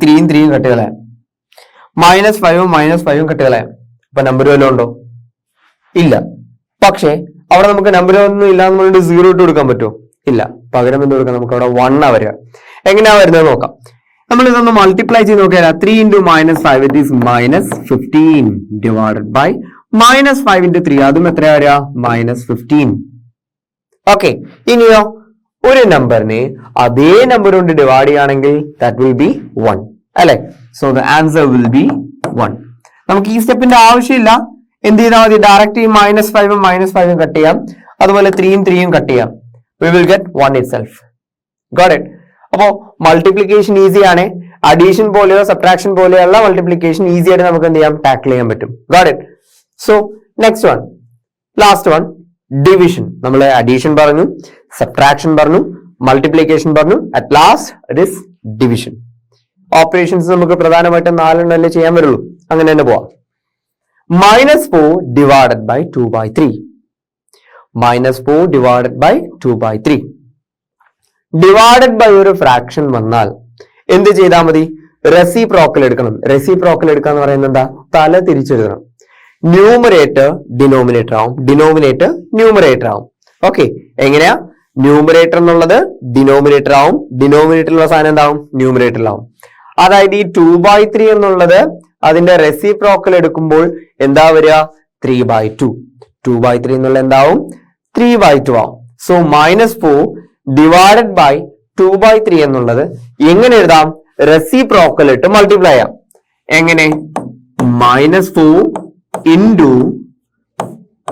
3 കട്ട് കളയാം, -5 കട്ട് കളയാം. അപ്പൊ നമ്പർ വല്ലതും ഉണ്ടോ? ഇല്ല. പക്ഷെ അവിടെ നമുക്ക് നമ്പർ ഒന്നും ഇല്ല എന്ന് പറഞ്ഞിട്ട് 0 ഇട്ട് കൊടുക്കാൻ പറ്റുമോ? ഇല്ല. പകരം എന്ത് കൊടുക്കാം? നമുക്ക് അവിടെ 1 വരിക. എങ്ങനെയാ വരുന്നത് നോക്കാം. നമ്മൾ ഇതൊന്ന് മൾട്ടിപ്ലൈ ചെയ്ത് നോക്കിയാൽ 3 into -5 it is -15 divided by -5 into 3, അതും എത്രയാ വരിക? -15. ഓക്കെ, ഇനിയോ ഒരു നമ്പറിനെ അതേ നമ്പർ കൊണ്ട് ഡിവൈഡ് ചെയ്യുകയാണെങ്കിൽ ദാറ്റ് വിൽ ബി 1 അല്ലെ? So the answer will be 1. നമുക്ക് ഈ സ്റ്റെപ്പിന്റെ ആവശ്യമില്ല. എന്ത് ചെയ്താൽ മതി? ഡയറക്റ്റ് ഈ -5 കട്ട് ചെയ്യാം, അതുപോലെ 3 കട്ട് ചെയ്യാം. V will get 1 itself. Got it? അപ്പോ മൾട്ടിപ്ലിക്കേഷൻ ഈസി ആണ്. അഡീഷൻ പോലെയോ സബ്ട്രാക്ഷൻ പോലെയുള്ള മൾട്ടിപ്ലിക്കേഷൻ ഈസി ആയിട്ട് നമുക്ക് എന്ത് ചെയ്യാം? ടാക്കിൾ ചെയ്യാൻ പറ്റും. Got it? So next one, last one, division. നമ്മൾ അഡീഷൻ പറഞ്ഞു, സബ്ട്രാക്ഷൻ പറഞ്ഞു, മൾട്ടിപ്ലിക്കേഷൻ പറഞ്ഞു, at last it is division. Operations നമുക്ക് പ്രധാനമായിട്ടും 4 അല്ലേ ചെയ്യാൻ വരുള്ളൂ. അങ്ങനെ തന്നെ പോവാം. -4 divided by 2/3. -4 divided by 2/3. Divided by ഒരു ഫ്രാക്ഷൻ വന്നാൽ എന്ത് ചെയ്താൽ മതി? റെസിപ്രോക്കൽ എടുക്കണം. റെസിപ്രോക്കൽ എടുക്കുക എന്ന് പറയുന്നത് എന്താ? തല തിരിച്ചെടുക്കണം. ന്യൂമറേറ്റർ ഡിനോമിനേറ്റർ ആവും, ഡിനോമിനേറ്റർ ന്യൂമറേറ്റർ ആവും. ഓക്കെ, എങ്ങനെയാ? ന്യൂമറേറ്റർ എന്നുള്ളത് ഡിനോമിനേറ്റർ ആവും, ഡിനോമിനേറ്ററിലുള്ള സാധനം എന്താവും? ന്യൂമറേറ്ററിലാവും. അതായത് ഈ 2/3 എന്നുള്ളത് അതിന്റെ റെസിപ്രോക്കൽ എടുക്കുമ്പോൾ എന്താ വരിക? 3/2. 2/3 എന്നുള്ള എന്താവും? 3/2 ആവും. സോ -4 ഡിവൈഡഡ് ബൈ 2/3 എന്നുള്ളത് എങ്ങനെ എഴുതാം? റെസിപ്രോക്കൽ ഇട്ട് മൾട്ടിപ്ലൈ ചെയ്യാം. എങ്ങനെ? -4 ഇൻറ്റു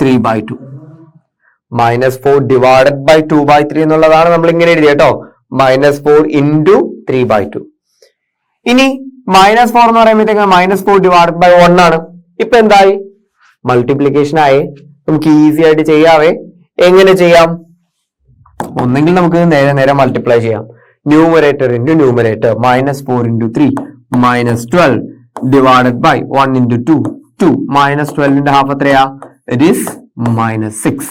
3/2. -4 ഡിവൈഡഡ് ബൈ 2/3 എന്നുള്ളതാണ് നമ്മൾ ഇങ്ങനെ എഴുതിയ കേട്ടോ. -4 ഇൻറ്റു 3/2. ഇനി -4 എന്ന് പറയുമ്പോഴത്തേക്ക് -4 ഡിവൈഡഡ് ബൈ 1 ആണ്. ഇപ്പൊ എന്തായി? മൾട്ടിപ്ലിക്കേഷൻ ആയി. നമുക്ക് ഈസി ആയിട്ട് ചെയ്യാവേ. എങ്ങനെ ചെയ്യാം? ഒന്നെങ്കിൽ നമുക്ക് നേരെ മൾട്ടിപ്ലൈ ചെയ്യാം. Numerator into numerator, -4 into 3 -12 divided by 1 into 2 2. -12ന്റെ ഹാഫ് എത്രയാ? It is -6.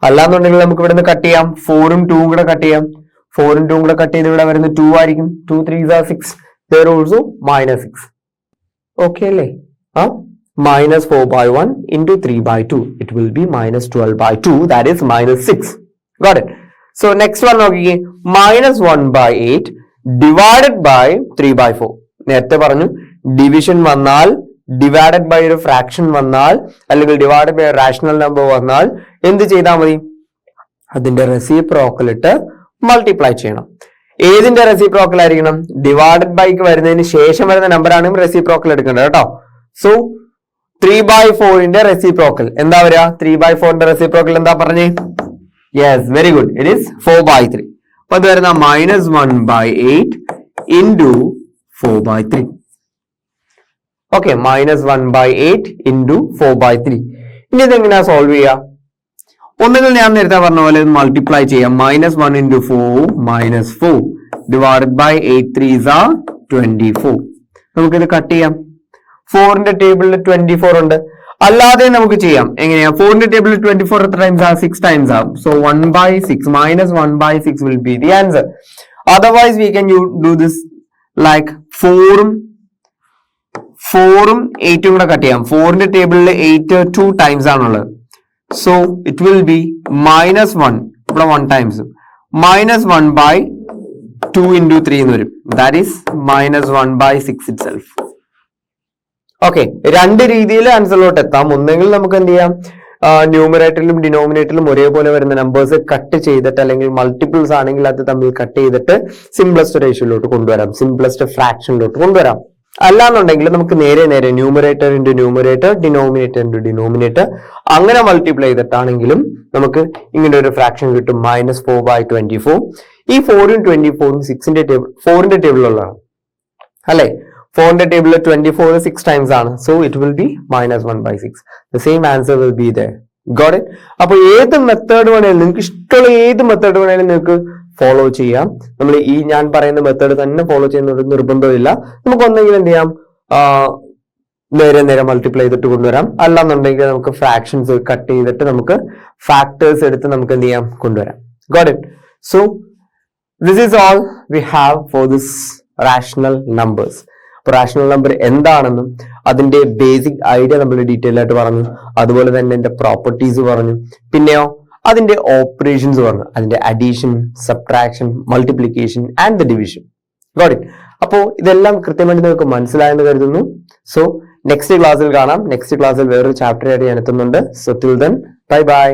അല്ലാന്നുണ്ടെങ്കിൽ നമുക്ക് ഇവിടെ നിന്ന് കട്ട് ചെയ്യാം. 4ഉം 2ഉം കൂടെ കട്ട് ചെയ്യാം. 4ഉം 2ഉം കൂടെ കട്ട് ചെയ്ത് ഇവിടെ വരുന്നത് 2 ആയിരിക്കും. 2 3s are 6. There also -6. Okay അല്ലേ? -4/1 into 3/2. It will be -12/2. That is -6. Got it? So next one നോക്കിക്കേ. -1/8 divided by 3/4. നേരത്തെ പറഞ്ഞു ഡിവിഷൻ വന്നാൽ, ഡിവൈഡഡ് ബൈ ഒരു ഫ്രാക്ഷൻ വന്നാൽ, അല്ലെങ്കിൽ ഡിവൈഡഡ് ബൈ റാഷണൽ നമ്പർ വന്നാൽ എന്ത് ചെയ്താൽ മതി? അതിന്റെ റെസിപ്രോക്കൽ ഇട്ട് മൾട്ടിപ്ലൈ ചെയ്യണം. ഏതിന്റെ റെസിപ്രോക്കൽ ആയിരിക്കണം? ഡിവൈഡഡ് ബൈക്ക് വരുന്നതിന് ശേഷം വരുന്ന നമ്പർ ആണ് റെസിപ്രോക്കൽ എടുക്കേണ്ടത് കേട്ടോ. സോ 3/4ന്റെ റെസിപ്രോക്കൽ എന്താ വരിക? 3/4ന്റെ റെസിപ്രോക്കൽ എന്താ പറഞ്ഞേ? Yes, very good. It is 4/3. അപ്പൊ അത് വരുന്ന -1/8 ഇൻറ്റു 4/3. Okay, -1/8 into 4/3. ഇനി ഇതെങ്ങനെയാ സോൾവ് ചെയ്യുക? ഒന്നുകിൽ ഞാൻ നേരത്തെ പറഞ്ഞ പോലെ മൾട്ടിപ്ലൈ ചെയ്യാം. -1 into 4 -4 divided by 8 3s are 24. നമുക്കിത് കട്ട് ചെയ്യാം. 4ന്റെ ടേബിളിൽ 24 ഉണ്ട്. അല്ലാതെ നമുക്ക് ചെയ്യാം. എങ്ങനെയാ? 4ന്റെ ടേബിളിൽ 24 എത്ര ടൈംസ് ആ? 6 ടൈംസ് ആ. So 1/6 -1/6 will be the answer. Otherwise we can do this like 4ഉം 8ഉം കൂടെ കട്ട് ചെയ്യാം. 4ന്റെ ടേബിളിൽ 8 2 ടൈംസ് ആണുള്ളത്. സോ ഇറ്റ് വിൽ ബി -1, ഇവിടെ 1 ടൈംസ്, -1/8 2 into 3 എന്ന് വരും. That is -1/6 it self. Okay, രണ്ട് രീതിയിൽ ആൻസറിലോട്ട് എത്താം. ഒന്നെങ്കിൽ നമുക്ക് എന്ത് ചെയ്യാം, ന്യൂമറേറ്ററിലും ഡിനോമിനേറ്ററിലും ഒരേപോലെ വരുന്ന നമ്പേഴ്സ് കട്ട് ചെയ്തിട്ട്, അല്ലെങ്കിൽ മൾട്ടിപ്പിൾസ് ആണെങ്കിൽ അത് തമ്മിൽ കട്ട് ചെയ്തിട്ട് സിംപ്ലസ്റ്റ് റേഷ്യോയിലോട്ട് കൊണ്ടുവരാം, സിംപ്ലസ്റ്റ് ഫ്രാക്ഷനിലോട്ട് കൊണ്ടുവരാം. അല്ലാന്നുണ്ടെങ്കിൽ നമുക്ക് നേരെ numerator into numerator, denominator into denominator, അങ്ങനെ മൾട്ടിപ്ലൈ ചെയ്തിട്ടാണെങ്കിലും നമുക്ക് ഇങ്ങനെ ഒരു ഫ്രാക്ഷൻ കിട്ടും, -4/24. ഈ 4ഉം 24ഉം 6ന്റെ ടേബിൾ, 4ന്റെ ടേബിളിലുള്ളതാണ് അല്ലെ. 4ന്റെ ടേബിളിൽ 24 6 ടൈംസ് ആണ്. So it will B -1/6. The same answer will be there. Got it? അപ്പൊ ഏത് മെത്തേഡ് വേണേലും, നിങ്ങൾക്ക് ഇഷ്ടമുള്ള ഏത് മെത്തേഡ് വേണേലും നിങ്ങൾക്ക് ഫോളോ ചെയ്യാം. നമ്മൾ ഈ ഞാൻ പറയുന്ന മെത്തേഡ് തന്നെ ഫോളോ ചെയ്യുന്ന ഒരു നിർബന്ധമില്ല. നമുക്ക് ഒന്നെങ്കിലും എന്ത് ചെയ്യാം, നേരെ മൾട്ടിപ്ലൈ ചെയ്തിട്ട് കൊണ്ടുവരാം. അല്ലാന്നുണ്ടെങ്കിൽ നമുക്ക് ഫ്രാക്ഷൻസ് കട്ട് ചെയ്തിട്ട് നമുക്ക് ഫാക്ടേഴ്സ് എടുത്ത് നമുക്ക് എന്ത് ചെയ്യാം, കൊണ്ടുവരാം. Got it? So this is all we have for this rational numbers. അപ്പൊ റാഷണൽ നമ്പർ എന്താണെന്നും അതിന്റെ ബേസിക് ഐഡിയ നമ്മൾ ഡീറ്റെയിൽ ആയിട്ട് പറഞ്ഞു. അതുപോലെ തന്നെ അതിന്റെ പ്രോപ്പർട്ടീസ് പറഞ്ഞു. പിന്നെയോ അതിന്റെ ഓപ്പറേഷൻസ് പറഞ്ഞു, അതിന്റെ addition, subtraction, multiplication and the division. Got it? അപ്പോ ഇതെല്ലാം കൃത്യമായിട്ട് നിങ്ങൾക്ക് മനസ്സിലായെന്ന് കരുതുന്നു. സോ നെക്സ്റ്റ് ക്ലാസ്സിൽ കാണാം. നെക്സ്റ്റ് ക്ലാസ്സിൽ വേറൊരു ചാപ്റ്റർ ആയിട്ട് ഞാൻ എത്തുന്നുണ്ട്. So till then bye bye.